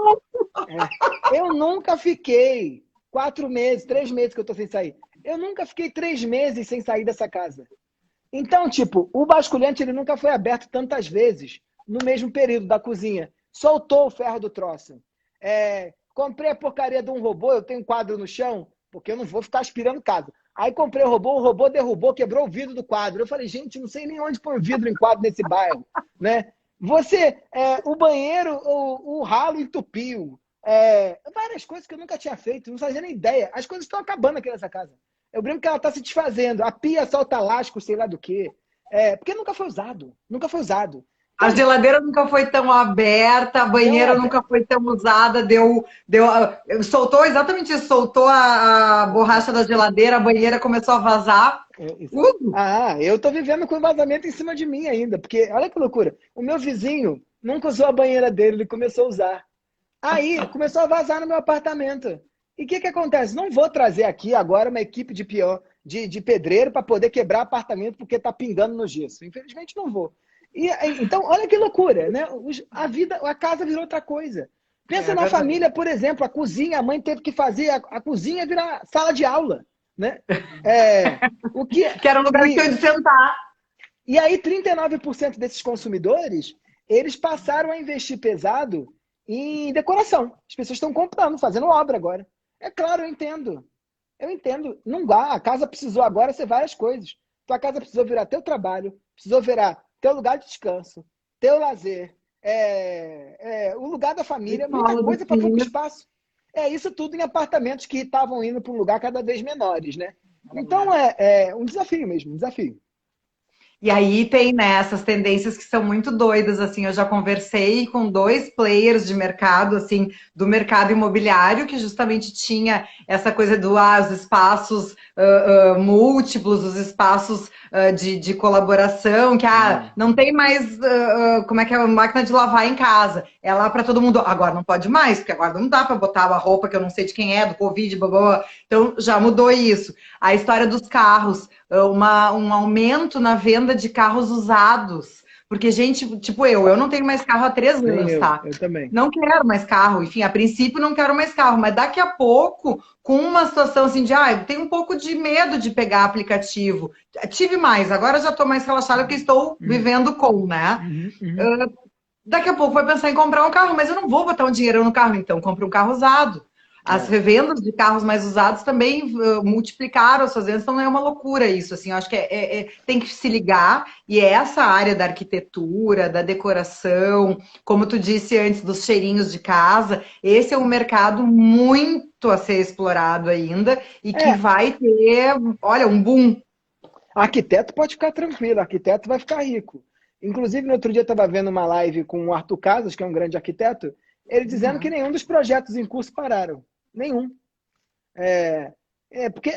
Eu nunca fiquei 4 meses, 3 meses que eu tô sem sair. Eu nunca fiquei 3 meses sem sair dessa casa. Então, tipo, o basculhante ele nunca foi aberto tantas vezes no mesmo período da cozinha. Soltou o ferro do troço. Comprei a porcaria de um robô, eu tenho um quadro no chão, porque eu não vou ficar aspirando casa. Aí comprei o robô derrubou, quebrou o vidro do quadro. Eu falei, gente, não sei nem onde pôr vidro em quadro nesse bairro, né? O banheiro, o ralo entupiu. Várias coisas que eu nunca tinha feito, não fazia nem ideia. As coisas estão acabando aqui nessa casa. Eu brinco que ela está se desfazendo. A pia solta lasco, sei lá do quê. Porque nunca foi usado. Nunca foi usado. A geladeira nunca foi tão aberta, a banheira nunca foi tão usada, soltou exatamente isso, soltou a borracha da geladeira, a banheira começou a vazar. Eu tô vivendo com vazamento em cima de mim ainda, porque olha que loucura. O meu vizinho nunca usou a banheira dele, ele começou a usar. Aí começou a vazar no meu apartamento. E o que acontece? Não vou trazer aqui agora uma equipe de pedreiro para poder quebrar apartamento porque tá pingando no gesso. Infelizmente não vou. Então, olha que loucura, né? A casa virou outra coisa. Pensa na família, por exemplo, a cozinha, a mãe teve que fazer a cozinha virar sala de aula, né? Que era um lugar que eu ia sentar. E aí, 39% desses consumidores, eles passaram a investir pesado em decoração. As pessoas estão comprando, fazendo obra agora. É claro, eu entendo. Eu entendo. Não dá. A casa precisou agora ser várias coisas. Tua casa precisou virar teu trabalho, precisou virar teu lugar de descanso, teu lazer, o lugar da família, muita coisa para pouco espaço. Isso tudo em apartamentos que estavam indo para um lugar cada vez menores, né? Então é um desafio mesmo, um desafio. E aí tem, né, essas tendências que são muito doidas, assim, eu já conversei com 2 players de mercado, assim, do mercado imobiliário, que justamente tinha essa coisa os espaços múltiplos, os espaços de colaboração, que não tem mais, como é que é, máquina de lavar em casa, é lá para todo mundo, agora não pode mais, porque agora não dá para botar uma roupa que eu não sei de quem é, do Covid, blá, blá, blá. Então já mudou isso. A história dos carros, um aumento na venda de carros usados. Porque, gente, tipo eu não tenho mais carro há 3 anos, tá? Eu também. Não quero mais carro. Enfim, a princípio não quero mais carro. Mas daqui a pouco, com uma situação assim de, eu tenho um pouco de medo de pegar aplicativo. Tive mais, agora já estou mais relaxada porque estou vivendo com, né? Daqui a pouco vai pensar em comprar um carro, mas eu não vou botar um dinheiro no carro, então compro um carro usado. As revendas de carros mais usados também multiplicaram as suas vendas, então não é uma loucura isso, assim, eu acho que tem que se ligar, e essa área da arquitetura, da decoração, como tu disse antes, dos cheirinhos de casa, esse é um mercado muito a ser explorado ainda, e que vai ter, olha, um boom. Arquiteto pode ficar tranquilo, arquiteto vai ficar rico. Inclusive, no outro dia eu estava vendo uma live com o Arthur Casas, que é um grande arquiteto, ele dizendo que nenhum dos projetos em curso pararam. Nenhum. Porque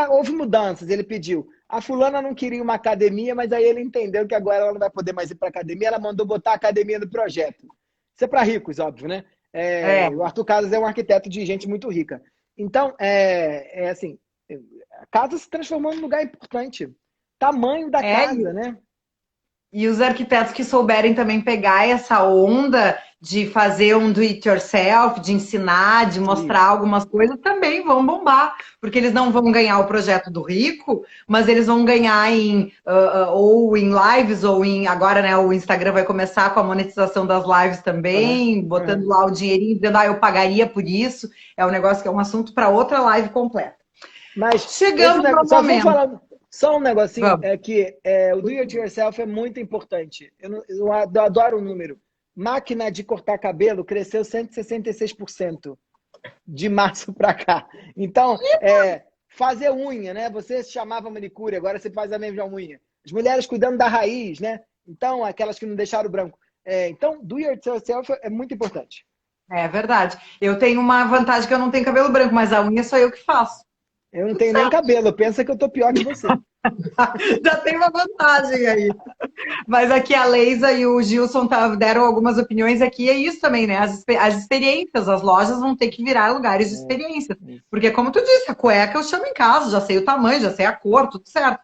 houve mudanças, ele pediu. A fulana não queria uma academia, mas aí ele entendeu que agora ela não vai poder mais ir para academia, ela mandou botar a academia no projeto. Isso é para ricos, óbvio, né? O Arthur Casas é um arquiteto de gente muito rica. Então, assim, a casa se transformou num lugar importante. Tamanho da casa, né? E os arquitetos que souberem também pegar essa onda de fazer um do it yourself, de ensinar, de mostrar algumas coisas, também vão bombar. Porque eles não vão ganhar o projeto do rico, mas eles vão ganhar ou em lives, ou em... Agora, né, o Instagram vai começar com a monetização das lives também, botando lá o dinheirinho, dizendo, eu pagaria por isso. É um negócio que é um assunto para outra live completa. Mas chegamos no momento. Só um negocinho, o do it yourself é muito importante. Eu adoro o número. Máquina de cortar cabelo cresceu 166% de março para cá. Então, fazer unha, né? Você chamava manicure, agora você faz a mesma unha. As mulheres cuidando da raiz, né? Então, aquelas que não deixaram o branco. Então, do it yourself é muito importante. É verdade. Eu tenho uma vantagem que eu não tenho cabelo branco, mas a unha sou eu que faço. Eu não tenho nem cabelo, pensa que eu tô pior que você. Já tem uma vantagem aí. Mas aqui a Leisa e o Gilson deram algumas opiniões aqui, é isso também, né? As experiências, as lojas vão ter que virar lugares de experiências. Porque, como tu disse, a cueca eu chamo em casa, já sei o tamanho, já sei a cor, tudo certo.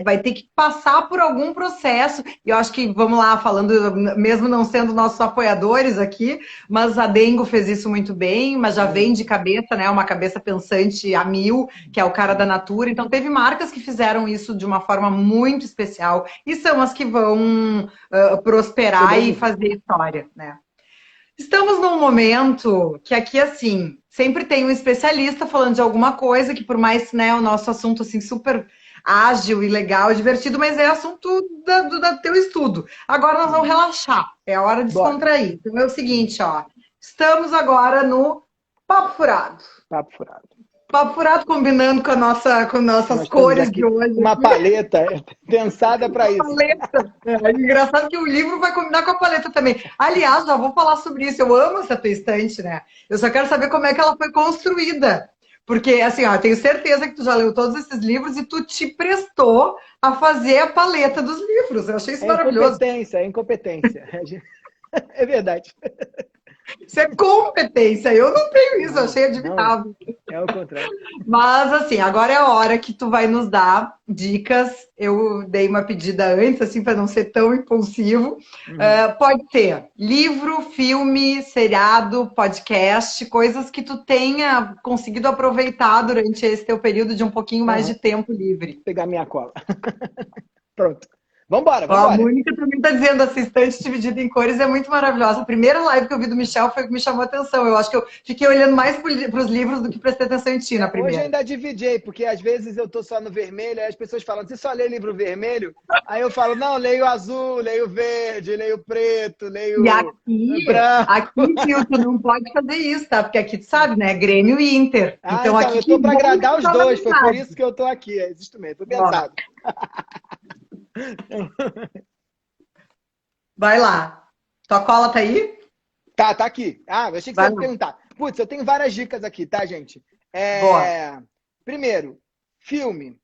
vai ter que passar por algum processo. E eu acho que, vamos lá, falando, mesmo não sendo nossos apoiadores aqui, mas a Dengo fez isso muito bem, mas já vem de cabeça, né? Uma cabeça pensante a mil, que é o cara da Natura. Então, teve marcas que fizeram isso de uma forma muito especial e são as que vão prosperar e fazer história, né? Estamos num momento que aqui, assim, sempre tem um especialista falando de alguma coisa que, por mais, né, o nosso assunto, assim, super ágil e legal, divertido, mas é assunto do teu estudo. Agora nós vamos relaxar, é a hora de descontrair. Então é o seguinte, ó, estamos agora no Papo Furado. Papo Furado. Papo Furado combinando com nossas cores de hoje. Uma paleta pensada para isso. Paleta. É engraçado que o livro vai combinar com a paleta também. Aliás, já vou falar sobre isso. Eu amo essa tua estante, né? Eu só quero saber como é que ela foi construída. Porque, assim, ó, tenho certeza que tu já leu todos esses livros e tu te prestou a fazer a paleta dos livros. Eu achei isso maravilhoso. É incompetência. É verdade. Isso é competência. Eu não tenho isso, eu achei admirável. É o contrário. Mas, assim, agora é a hora que tu vai nos dar dicas. Eu dei uma pedida antes, assim, para não ser tão impulsivo. Pode ser livro, filme, seriado, podcast, coisas que tu tenha conseguido aproveitar durante esse teu período de um pouquinho mais de tempo livre. Vou pegar minha cola. Pronto. Vambora. A Mônica também está dizendo, essa estante dividida em cores é muito maravilhosa. A primeira live que eu vi do Michel foi o que me chamou a atenção. Eu acho que eu fiquei olhando mais para os livros do que prestei atenção em ti na primeira. Hoje eu ainda dividi, porque às vezes eu tô só no vermelho, aí as pessoas falam, você só lê livro vermelho? Aí eu falo, não, leio azul, leio verde, leio preto, leio branco. Aqui, viu, tu não pode fazer isso, tá? Porque aqui tu sabe, né? Grêmio e Inter. Então aqui eu tô para agradar os dois, foi por isso que eu tô aqui, é justamente, tô pensado. Vai lá. Tua cola tá aí? Tá aqui. Eu achei que você ia me perguntar. Putz, eu tenho várias dicas aqui, tá, gente? Primeiro, filme.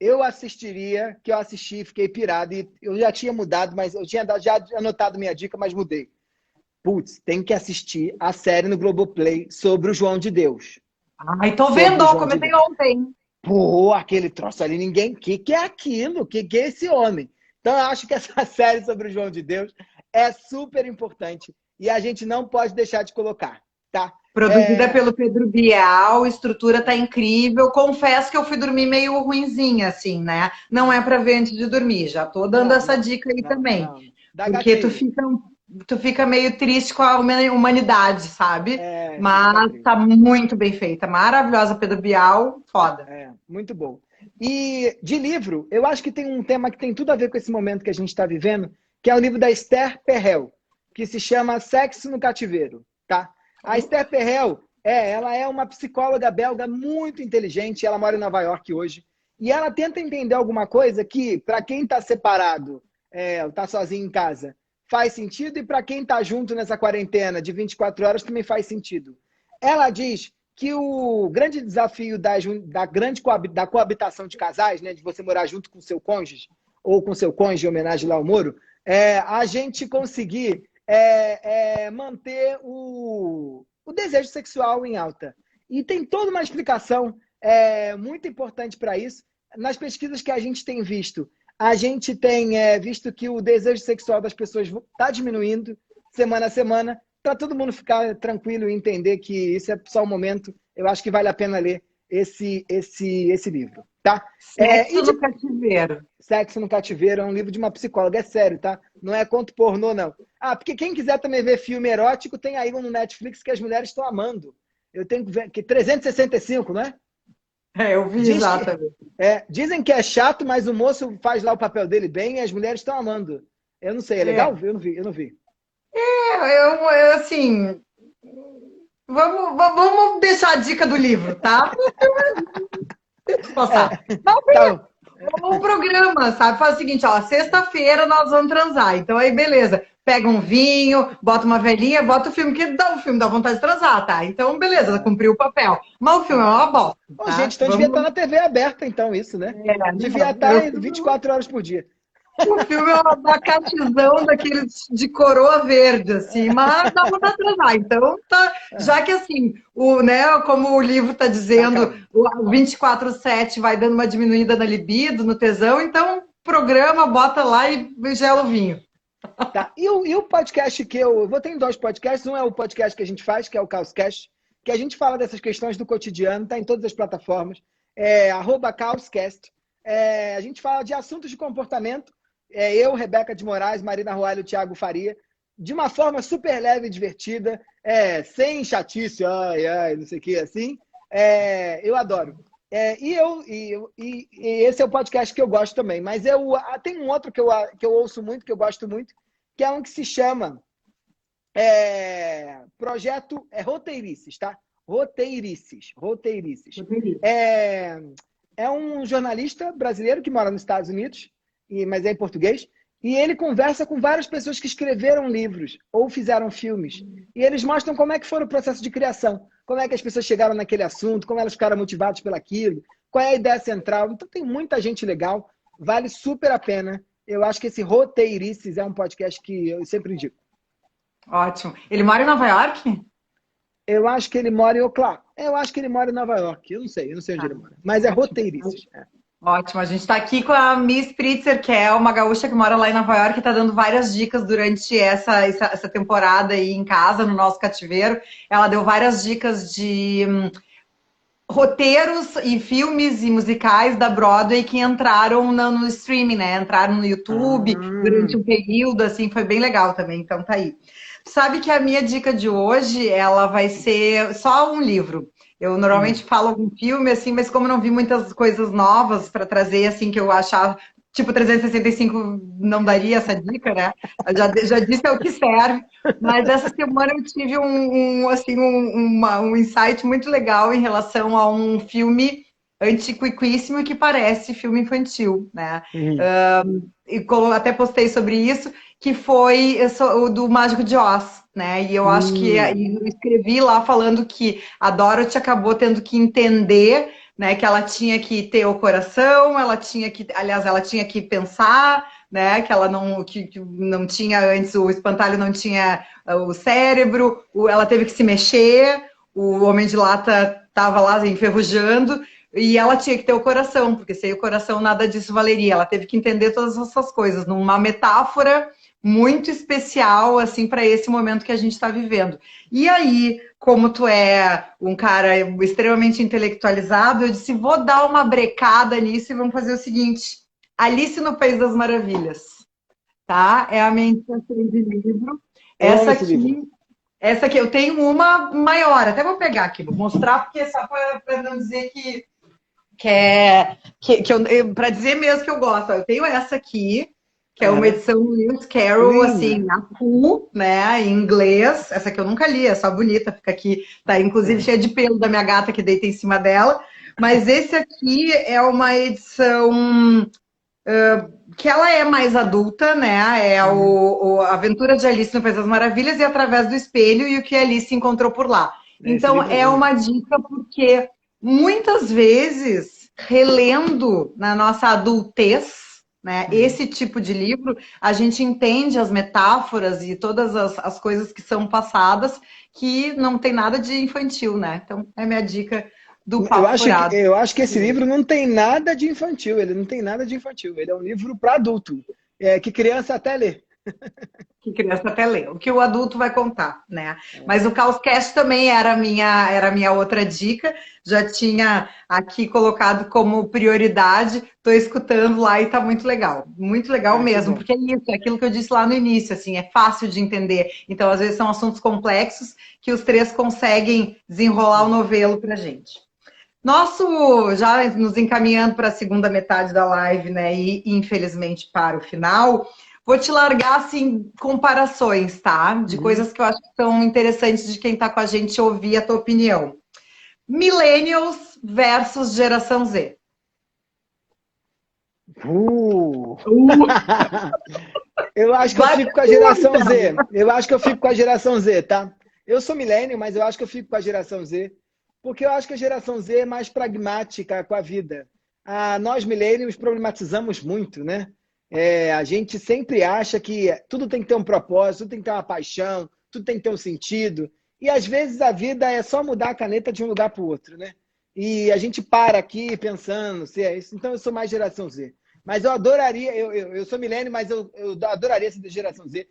Eu assistiria, que eu assisti, fiquei pirado, e eu já tinha mudado, mas eu tinha já anotado minha dica, mas mudei. Putz, tem que assistir a série no Globoplay sobre o João de Deus. Ai, tô vendo, comentei ontem. Pô, aquele troço ali, ninguém... que é aquilo? Que é esse homem? Então, eu acho que essa série sobre o João de Deus é super importante e a gente não pode deixar de colocar, tá? Produzida pelo Pedro Bial, a estrutura tá incrível. Confesso que eu fui dormir meio ruinzinha, assim, né? Não é para ver antes de dormir. Já tô dando essa dica aí também. Porque tu fica meio triste com a humanidade, sabe? Mas tá muito bem feita. Maravilhosa, Pedro Bial. Foda. Muito bom. E de livro, eu acho que tem um tema que tem tudo a ver com esse momento que a gente está vivendo, que é o livro da Esther Perel, que se chama Sexo no Cativeiro, tá? A Esther Perel, ela é uma psicóloga belga muito inteligente, ela mora em Nova York hoje, e ela tenta entender alguma coisa que, para quem está separado, está sozinho em casa, faz sentido, e para quem está junto nessa quarentena de 24 horas também faz sentido. Ela diz que o grande desafio da coabitação de casais, né, de você morar junto com seu cônjuge, ou com seu cônjuge, em homenagem lá ao Moro, é a gente conseguir manter o desejo sexual em alta. E tem toda uma explicação muito importante para isso. Nas pesquisas que a gente tem visto, a gente tem visto que o desejo sexual das pessoas está diminuindo semana a semana. Para todo mundo ficar tranquilo e entender que isso é só um momento, eu acho que vale a pena ler esse livro, tá? Sexo no Cativeiro. Sexo no Cativeiro é um livro de uma psicóloga, é sério, tá? Não é conto pornô, não. Porque quem quiser também ver filme erótico, tem aí no Netflix que as mulheres estão amando. Eu tenho que ver, que 365, não é? Eu vi exatamente. Dizem que é chato, mas o moço faz lá o papel dele bem e as mulheres estão amando. Eu não sei, é legal? Eu não vi. Assim, vamos deixar a dica do livro, tá? Passar. Um programa, sabe? Faz o seguinte, sexta-feira nós vamos transar. Então aí, beleza. Pega um vinho, bota uma velhinha, bota o filme, que o filme dá vontade de transar, tá? Então, beleza, cumpriu o papel. Mas o filme é uma bosta. Tá? Gente, então devia estar na TV aberta, então, isso, né? Devia estar 24 horas por dia. O filme é um abacatezão daqueles de coroa verde, assim, mas dá pra transar. Então, tá, já que assim, né, como o livro está dizendo, o 24/7 vai dando uma diminuída na libido, no tesão, então programa, bota lá e gela o vinho. Tá. E o podcast que eu vou ter 2 podcasts. Um é o podcast que a gente faz, que é o Caoscast, que a gente fala dessas questões do cotidiano, tá em todas as plataformas. @Caoscast. A gente fala de assuntos de comportamento. Eu, Rebeca de Moraes, Marina Roalho, Thiago Faria, de uma forma super leve e divertida, sem chatice, ai, não sei o que, assim. Eu adoro. E esse é o podcast que eu gosto também. Mas tem um outro que eu ouço muito, que eu gosto muito, que é um que se chama Projeto Roteirices, tá? Roteirices. É um jornalista brasileiro que mora nos Estados Unidos, mas é em português, e ele conversa com várias pessoas que escreveram livros ou fizeram filmes. E eles mostram como é que foi o processo de criação, como é que as pessoas chegaram naquele assunto, como elas ficaram motivadas pelaquilo, qual é a ideia central. Então tem muita gente legal, vale super a pena. Eu acho que esse Roteirices é um podcast que eu sempre indico. Ótimo. Ele mora em Nova York? Eu acho que ele mora em Oklahoma. Eu acho que ele mora em Nova York. Eu não sei onde ele mora. Mas é Roteirices. Ótimo, a gente está aqui com a Miss Pritzer, que é uma gaúcha que mora lá em Nova York e está dando várias dicas durante essa temporada aí em casa, no nosso cativeiro. Ela deu várias dicas de roteiros e filmes e musicais da Broadway que entraram no streaming, né? Entraram no YouTube durante um período, assim, foi bem legal também, então tá aí. Sabe que a minha dica de hoje, ela vai ser só um livro. Eu normalmente falo algum filme, assim, mas como eu não vi muitas coisas novas para trazer, assim, que eu achava, tipo 365 não daria essa dica, né? Eu já disse é o que serve. Mas essa semana eu tive um insight muito legal em relação a um filme antiquíssimo que parece filme infantil, né? E até postei sobre isso, que foi o do Mágico de Oz, né? E eu acho que eu escrevi lá falando que a Dorothy acabou tendo que entender, né, que ela tinha que ter o coração, ela tinha que pensar, né, que ela que não tinha antes, o espantalho não tinha o cérebro, ela teve que se mexer, o Homem de Lata estava lá enferrujando, e ela tinha que ter o coração, porque sem o coração nada disso valeria. Ela teve que entender todas essas coisas, numa metáfora muito especial, assim, para esse momento que a gente está vivendo. E aí, como tu é um cara extremamente intelectualizado, eu disse, vou dar uma brecada nisso e vamos fazer o seguinte, Alice no País das Maravilhas, tá? É a minha indicação de livro. Essa aqui, eu tenho uma maior, até vou pegar aqui, vou mostrar, porque só para não dizer para dizer mesmo que eu gosto. Eu tenho essa aqui, que é uma edição do Lewis Carroll, assim, a full, né, em inglês. Essa aqui eu nunca li, é só bonita, fica aqui, tá inclusive cheia de pelo da minha gata que deita em cima dela. Mas esse aqui é uma edição que ela é mais adulta, né? É o Aventura de Alice no País das Maravilhas e Através do Espelho e o que Alice encontrou por lá. Então, é uma dica porque muitas vezes, relendo na nossa adultez, né, esse tipo de livro, a gente entende as metáforas e todas as coisas que são passadas que não tem nada de infantil, né? Então, é minha dica do Papo Furado. Eu acho que esse livro não tem nada de infantil, ele não tem nada de infantil, ele é um livro para adulto, que criança até lê. Que criança até lê, o que o adulto vai contar, né? Mas o Caoscast também era a minha outra dica, já tinha aqui colocado como prioridade, estou escutando lá e está muito legal mesmo, porque é isso, é aquilo que eu disse lá no início, assim, é fácil de entender, então às vezes são assuntos complexos que os três conseguem desenrolar o novelo pra gente. Já nos encaminhando para a segunda metade da live, né, e infelizmente para o final, vou te largar, assim, comparações, tá? De coisas que eu acho que são interessantes de quem está com a gente ouvir a tua opinião. Millennials versus geração Z. Eu acho que eu fico com a geração Z. Eu acho que eu fico com a geração Z, tá? Eu sou millennial, mas eu acho que eu fico com a geração Z. Porque eu acho que a geração Z é mais pragmática com a vida. Nós, millennials, problematizamos muito, né? A gente sempre acha que tudo tem que ter um propósito, tudo tem que ter uma paixão, tudo tem que ter um sentido. E às vezes a vida é só mudar a caneta de um lugar para o outro, né? E a gente para aqui pensando se é isso. Então eu sou mais geração Z. Mas eu adoraria, eu sou milênio, mas eu adoraria ser da geração Z.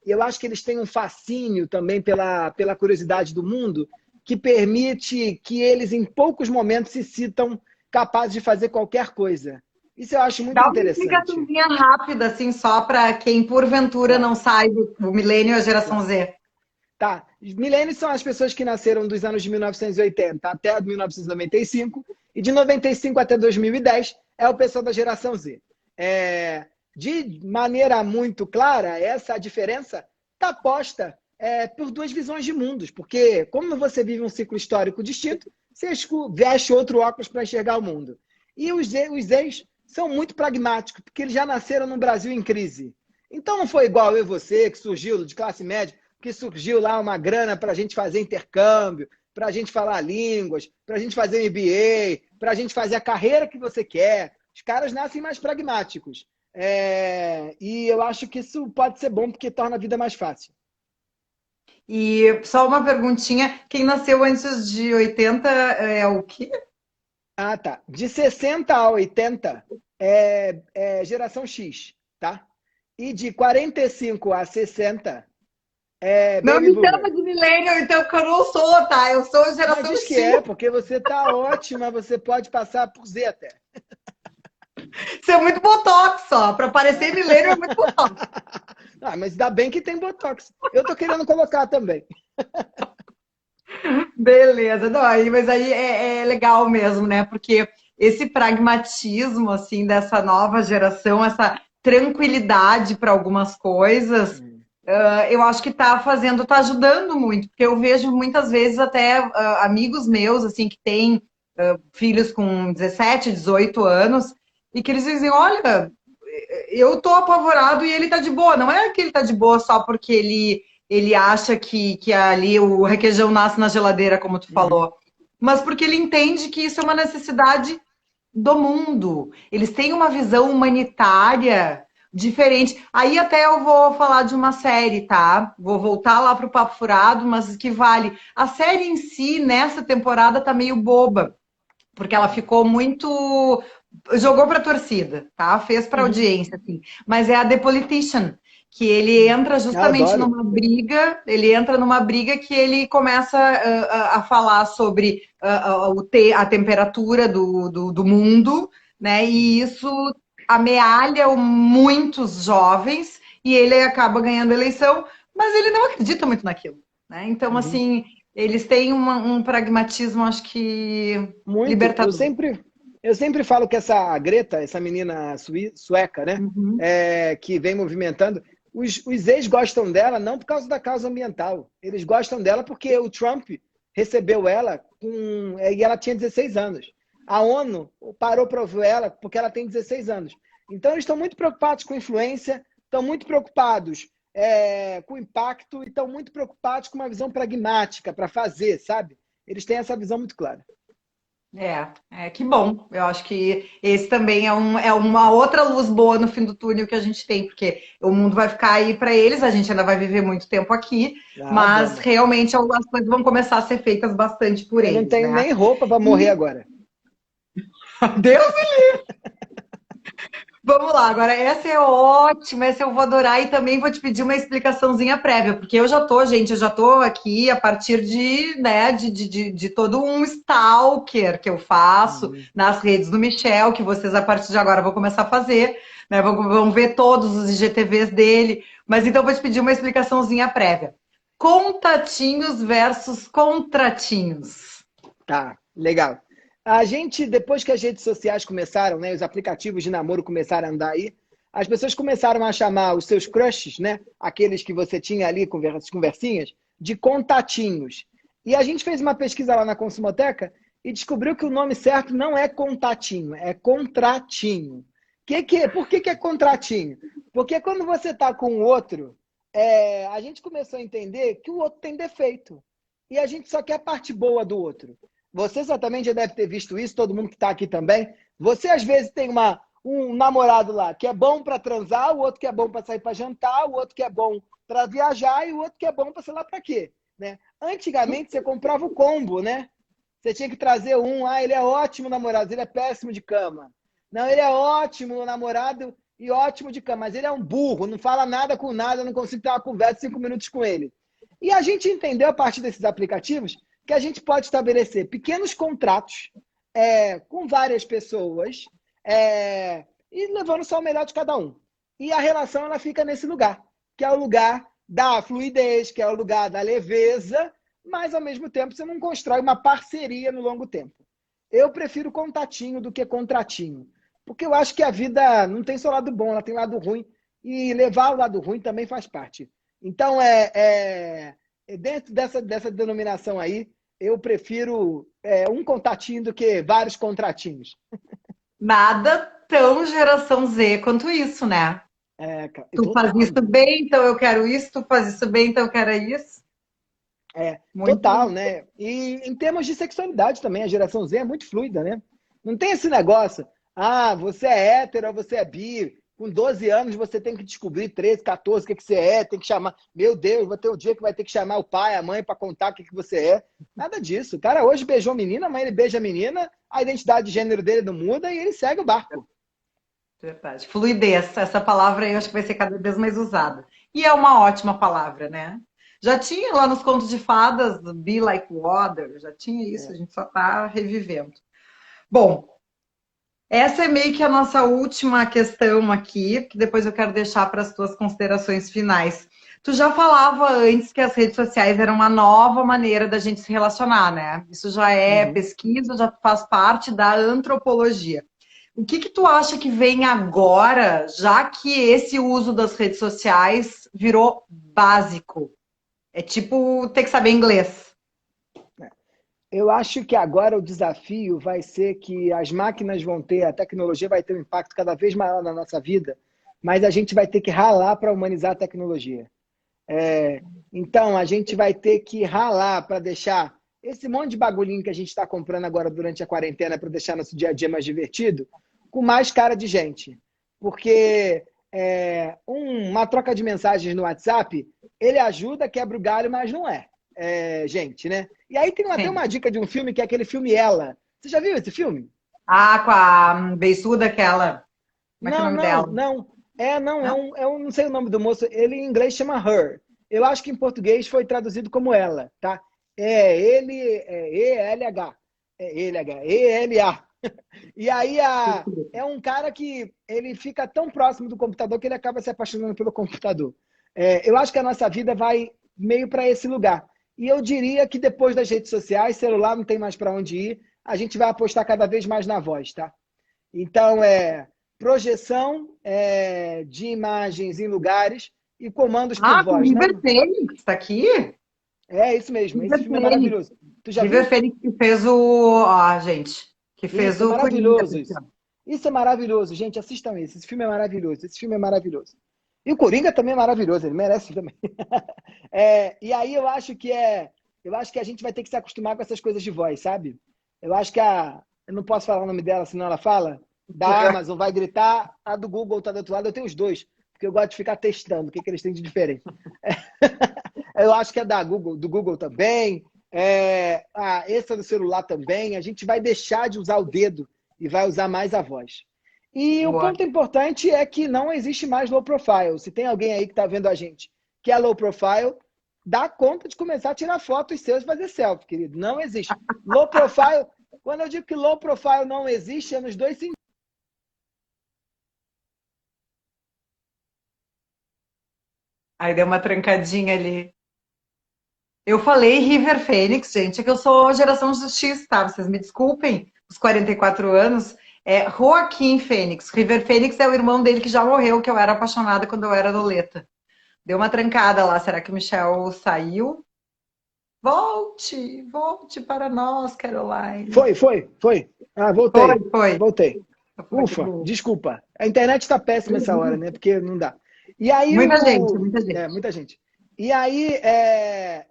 Eu acho que eles têm um fascínio também pela curiosidade do mundo que permite que eles, em poucos momentos, se sintam capazes de fazer qualquer coisa. Isso eu acho muito Dá uma interessante. explicaçãozinha rápida, assim, só para quem porventura não saiba o milênio e a geração Z. Tá. Os milênios são as pessoas que nasceram dos anos de 1980 até 1995, e de 95 até 2010 é o pessoal da geração Z. De maneira muito clara, essa diferença está posta por duas visões de mundos, porque como você vive um ciclo histórico distinto, você veste outro óculos para enxergar o mundo. E os Zs são muito pragmáticos, porque eles já nasceram no Brasil em crise. Então não foi igual eu e você, que surgiu de classe média, que surgiu lá uma grana para a gente fazer intercâmbio, para a gente falar línguas, para a gente fazer um MBA, para a gente fazer a carreira que você quer. Os caras nascem mais pragmáticos. E eu acho que isso pode ser bom, porque torna a vida mais fácil. E só uma perguntinha, quem nasceu antes de 80 é o quê? Ah, tá. De 60 a 80 é geração X, tá? E de 45 a 60 Não baby me boomer. chama de milênio, então, que eu não sou, tá? Eu sou geração Mas diz que X. porque você tá ótima, você pode passar por Z até. Isso é muito botox, só. Para parecer milênio é muito botox. Mas ainda bem que tem botox. Eu tô querendo colocar também. Beleza, não, mas aí é legal mesmo, né? Porque esse pragmatismo, assim, dessa nova geração, essa tranquilidade para algumas coisas, eu acho que tá ajudando muito, porque eu vejo muitas vezes até amigos meus, assim, que têm filhos com 17, 18 anos, e que eles dizem, olha, eu tô apavorado e ele tá de boa. Não é que ele tá de boa só porque ele acha que ali o requeijão nasce na geladeira, como tu falou, mas porque ele entende que isso é uma necessidade do mundo. Eles têm uma visão humanitária diferente. Aí até eu vou falar de uma série, tá? Vou voltar lá pro Papo Furado, mas que vale. A série em si, nessa temporada, tá meio boba, porque ela ficou muito... Jogou pra torcida, tá? Fez pra audiência, assim. Mas é a The Politician, que ele entra justamente numa briga, que ele começa a falar sobre a temperatura do mundo, né? E isso amealha muitos jovens e ele acaba ganhando a eleição, mas ele não acredita muito naquilo, né? Então, assim, eles têm um pragmatismo, acho que muito libertador. Eu sempre falo que essa Greta, essa menina sueca, né? Que vem movimentando, os ex gostam dela não por causa da causa ambiental. Eles gostam dela porque o Trump recebeu ela e ela tinha 16 anos. A ONU parou para ouvir ela porque ela tem 16 anos. Então, eles estão muito preocupados com influência, estão muito preocupados com impacto e estão muito preocupados com uma visão pragmática para fazer, sabe? Eles têm essa visão muito clara. Que bom. Eu acho que esse também é uma outra luz boa no fim do túnel que a gente tem, porque o mundo vai ficar aí para eles, a gente ainda vai viver muito tempo aqui, mas realmente as coisas vão começar a ser feitas bastante por eles. Eu não tenho nem roupa para morrer agora. Deus me livre! Vamos lá, agora essa é ótima, essa eu vou adorar e também vou te pedir uma explicação prévia, porque eu já tô aqui a partir de todo um stalker que eu faço nas redes do Michel, que vocês a partir de agora vão começar a fazer, né? Vão ver todos os IGTVs dele, mas então eu vou te pedir uma explicaçãozinha prévia. Contatinhos versus contratinhos. Tá, legal. A gente, depois que as redes sociais começaram, né, os aplicativos de namoro começaram a andar aí, as pessoas começaram a chamar os seus crushes, né, aqueles que você tinha ali, conversinhas, de contatinhos. E a gente fez uma pesquisa lá na Consumoteca e descobriu que o nome certo não é contatinho, é contratinho. Por que é contratinho? Porque quando você está com o outro, a gente começou a entender que o outro tem defeito. E a gente só quer a parte boa do outro. Você certamente já deve ter visto isso, todo mundo que está aqui também. Você, às vezes, tem um namorado lá que é bom para transar, o outro que é bom para sair para jantar, o outro que é bom para viajar e o outro que é bom para sei lá para quê, né? Antigamente você comprava o combo, né? Você tinha que trazer ele é ótimo namorado, ele é péssimo de cama. Não, ele é ótimo namorado e ótimo de cama, mas ele é um burro, não fala nada com nada, eu não consigo ter uma conversa de 5 minutos com ele. E a gente entendeu a partir desses aplicativos que a gente pode estabelecer pequenos contratos com várias pessoas e levando só o melhor de cada um. E a relação ela fica nesse lugar, que é o lugar da fluidez, que é o lugar da leveza, mas ao mesmo tempo você não constrói uma parceria no longo tempo. Eu prefiro contatinho do que contratinho, porque eu acho que a vida não tem só lado bom, ela tem lado ruim, e levar o lado ruim também faz parte. Então, dentro dessa denominação aí, eu prefiro um contatinho do que vários contratinhos. Nada tão geração Z quanto isso, né? Tu faz isso bem, então eu quero isso. Tu faz isso bem, então eu quero isso. Total, né? E em termos de sexualidade também, a geração Z é muito fluida, né? Não tem esse negócio, você é hétero ou você é bi. Com 12 anos você tem que descobrir, 13, 14, o que você é, tem que chamar. Meu Deus, vai ter um dia que vai ter que chamar o pai, a mãe para contar o que você é. Nada disso. O cara hoje beijou a menina, amanhã ele beija a menina, a identidade de gênero dele não muda e ele segue o barco. Verdade. Fluidez, essa palavra aí eu acho que vai ser cada vez mais usada. E é uma ótima palavra, né? Já tinha lá nos contos de fadas, Be Like Water, já tinha isso, a gente só está revivendo. Bom, essa é meio que a nossa última questão aqui, que depois eu quero deixar para as tuas considerações finais. Tu já falava antes que as redes sociais eram uma nova maneira da gente se relacionar, né? Isso já é pesquisa, já faz parte da antropologia. O que tu acha que vem agora, já que esse uso das redes sociais virou básico? É tipo ter que saber inglês. Eu acho que agora o desafio vai ser que as máquinas vão ter, a tecnologia vai ter um impacto cada vez maior na nossa vida, mas a gente vai ter que ralar para humanizar a tecnologia. Então, a gente vai ter que ralar para deixar esse monte de bagulhinho que a gente está comprando agora durante a quarentena para deixar nosso dia a dia mais divertido, com mais cara de gente. Porque uma troca de mensagens no WhatsApp, ele ajuda, quebra o galho, mas não gente, né? E aí tem até uma dica de um filme, que é aquele filme Ela. Você já viu esse filme? Com a beiçuda aquela. Como é que é o nome dela? Eu não sei o nome do moço. Ele em inglês chama Her. Eu acho que em português foi traduzido como Ela, tá? E-L-H. E-L-A. E aí é um cara que ele fica tão próximo do computador que ele acaba se apaixonando pelo computador. Eu acho que a nossa vida vai meio para esse lugar. E eu diria que depois das redes sociais, celular não tem mais para onde ir, a gente vai apostar cada vez mais na voz, tá? Então, projeção de imagens em lugares e comandos por voz. River Phoenix, tá aqui? É isso mesmo, esse filme é maravilhoso. Tu já River viu? Phoenix que fez o... gente, que fez Isso, o... maravilhoso isso. Isso é maravilhoso, gente, assistam isso. Esse filme é maravilhoso, esse filme é maravilhoso. E o Coringa também é maravilhoso, ele merece também. E aí eu acho que a gente vai ter que se acostumar com essas coisas de voz, sabe? Eu acho que eu não posso falar o nome dela, senão ela fala. Da Amazon vai gritar, a do Google tá do outro lado, eu tenho os dois, porque eu gosto de ficar testando o que eles têm de diferente. Eu acho que é do Google também, esse é do celular também. A gente vai deixar de usar o dedo e vai usar mais a voz. E o ponto importante é que não existe mais low profile. Se tem alguém aí que está vendo a gente que é low profile, dá conta de começar a tirar fotos seus e fazer selfie, querido. Não existe. Low profile, quando eu digo que low profile não existe, é nos dois sentidos. Aí deu uma trancadinha ali. Eu falei River Phoenix, gente, é que eu sou geração X, tá? Vocês me desculpem, os 44 anos. É Joaquim Fênix. River Phoenix é o irmão dele que já morreu, que eu era apaixonada quando eu era adoleta. Deu uma trancada lá. Será que o Michel saiu? Volte para nós, Caroline. Foi. Voltei. Foi. Voltei. Ufa, desculpa. A internet está péssima essa hora, né? Porque não dá. E aí, muita gente. E aí,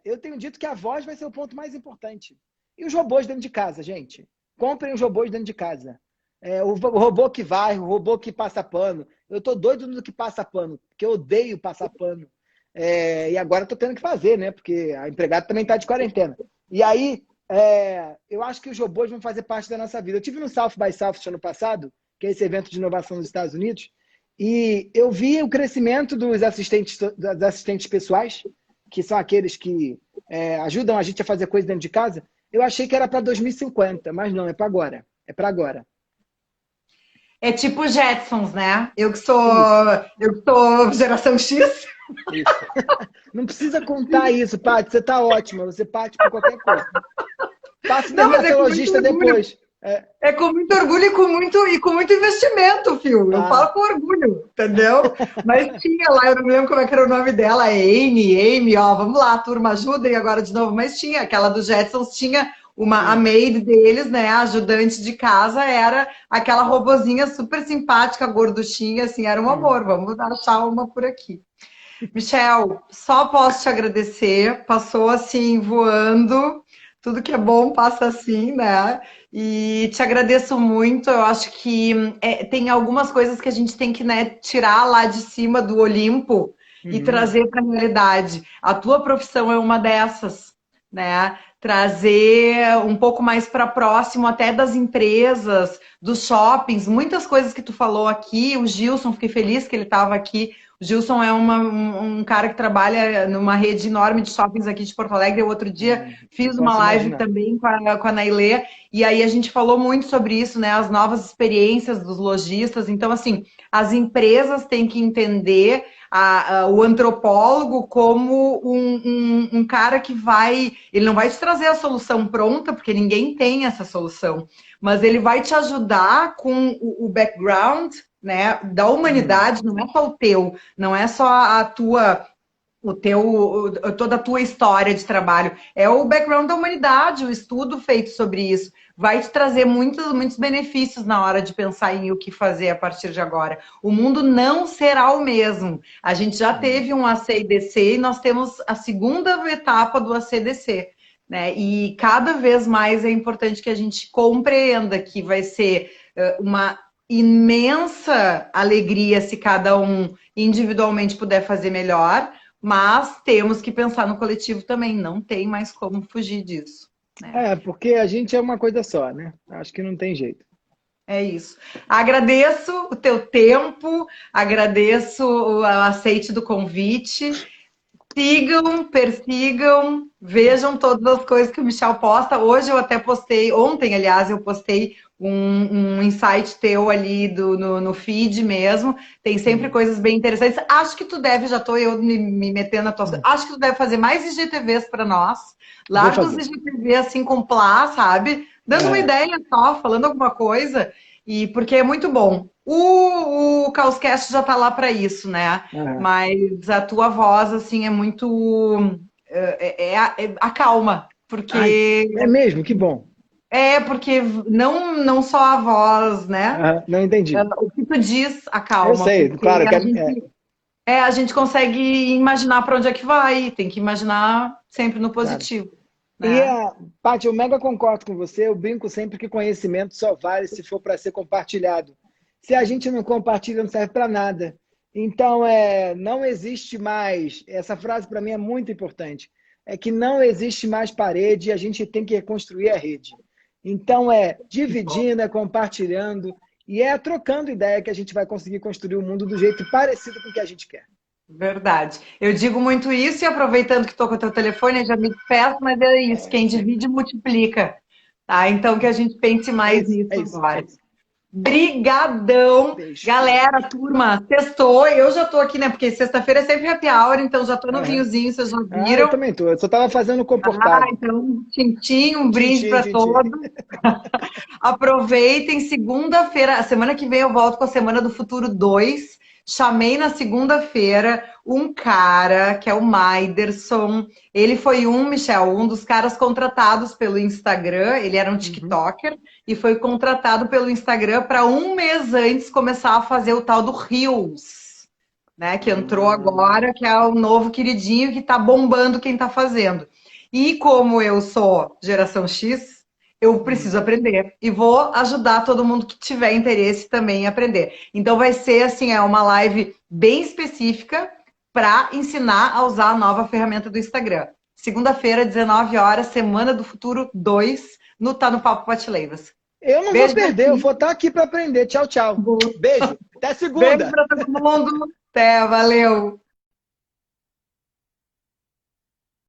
eu tenho dito que a voz vai ser o ponto mais importante. E os robôs dentro de casa, gente. Comprem os robôs dentro de casa. o robô que vai, o robô que passa pano. Eu tô doido no que passa pano, porque eu odeio passar pano. E agora eu tô tendo que fazer, né? Porque a empregada também tá de quarentena. E aí, eu acho que os robôs vão fazer parte da nossa vida. Eu tive no South by Southwest ano passado, que é esse evento de inovação dos Estados Unidos, e eu vi o crescimento dos assistentes pessoais, que são aqueles que ajudam a gente a fazer coisas dentro de casa. Eu achei que era para 2050, mas não, é para agora. É para agora. É tipo Jetsons, né? Eu que Isso. sou geração X. Isso. Não precisa contar isso, Paty. Você tá ótima. Você parte por qualquer coisa. Passe dermatologista depois. É com muito orgulho e com muito investimento, Fio. Eu falo com orgulho, entendeu? Mas tinha lá, eu não me lembro como é que era o nome dela, Amy, ó, vamos lá, turma, ajudem agora de novo. Mas tinha, aquela do Jetsons, tinha a maid deles, né, a ajudante de casa, era aquela robozinha super simpática, gorduchinha, assim, era um amor. Vamos achar uma por aqui. Michel, só posso te agradecer, passou assim, voando, tudo que é bom passa assim, né? E te agradeço muito. Eu acho que tem algumas coisas que a gente tem que, né, tirar lá de cima do Olimpo e trazer para a realidade. A tua profissão é uma dessas, né? Trazer um pouco mais para próximo até das empresas, dos shoppings, muitas coisas que tu falou aqui. O Gilson, fiquei feliz que ele estava aqui. O Gilson é um cara que trabalha numa rede enorme de shoppings aqui de Porto Alegre. O outro dia fiz uma live também com a Nailê, e aí a gente falou muito sobre isso, né? As novas experiências dos lojistas. Então, assim, as empresas têm que entender o antropólogo como um cara que ele não vai te trazer a solução pronta, porque ninguém tem essa solução, mas ele vai te ajudar com o background, né, da humanidade, não é só o teu, não é só toda a tua história de trabalho, é o background da humanidade, o estudo feito sobre isso. Vai te trazer muitos benefícios na hora de pensar em o que fazer a partir de agora. O mundo não será o mesmo. A gente já teve um ACDC e nós temos a segunda etapa do ACDC. Né? E cada vez mais é importante que a gente compreenda que vai ser uma imensa alegria se cada um individualmente puder fazer melhor, mas temos que pensar no coletivo também, não tem mais como fugir disso. Né? Porque a gente é uma coisa só, né? Acho que não tem jeito. É isso. Agradeço o teu tempo, agradeço o aceite do convite. Sigam, persigam, vejam todas as coisas que o Michel posta. Hoje eu até postei, ontem, aliás, eu postei um insight teu ali no feed mesmo. Tem sempre coisas bem interessantes. Acho que tu deve, já estou eu me metendo na tua coisa, acho que tu deve fazer mais IGTVs para nós. Larga os IGTV assim com plá, sabe? Dando uma ideia só, falando alguma coisa. E porque é muito bom. O Caoscast já tá lá para isso, né? Mas a tua voz, assim, é muito... acalma. Porque... é mesmo? Que bom. Porque não só a voz, né? Não entendi. O que tu diz acalma. Eu sei, claro. A gente consegue imaginar para onde é que vai. Tem que imaginar sempre no positivo. Claro. Né? Paty, eu mega concordo com você. Eu brinco sempre que conhecimento só vale se for para ser compartilhado. Se a gente não compartilha, não serve para nada. Então, não existe mais... Essa frase, para mim, é muito importante. É que não existe mais parede e a gente tem que reconstruir a rede. Então, dividindo, compartilhando e trocando ideia que a gente vai conseguir construir o mundo do jeito parecido com o que a gente quer. Verdade. Eu digo muito isso e aproveitando que estou com o teu telefone, eu já me peço, mas é isso. Quem divide, multiplica. Tá? Então, que a gente pense mais nisso agora. Brigadão. Beijo. Galera, turma, sextou. Eu já tô aqui, né? Porque sexta-feira é sempre happy hour, então já tô no vinhozinho, vocês já viram. Eu também tô. Eu só tava fazendo comportado. Então, tintim, um brinde para todos. Aproveitem. Segunda-feira, a semana que vem eu volto com a Semana do Futuro 2. Chamei na segunda-feira um cara, que é o Maiderson. Ele foi Michel, um dos caras contratados pelo Instagram. Ele era um TikToker e foi contratado pelo Instagram para um mês antes começar a fazer o tal do Reels, né? Que entrou agora, que é o novo queridinho que tá bombando quem tá fazendo. E como eu sou geração X, eu preciso aprender e vou ajudar todo mundo que tiver interesse também em aprender. Então vai ser assim, uma live bem específica para ensinar a usar a nova ferramenta do Instagram. Segunda-feira, 19 horas, Semana do Futuro 2, Tá no Papo Patileivas. Eu não vou perder, eu vou estar aqui para aprender. Tchau, tchau. Beijo. Até segunda. Beijo para todo mundo. Até, valeu.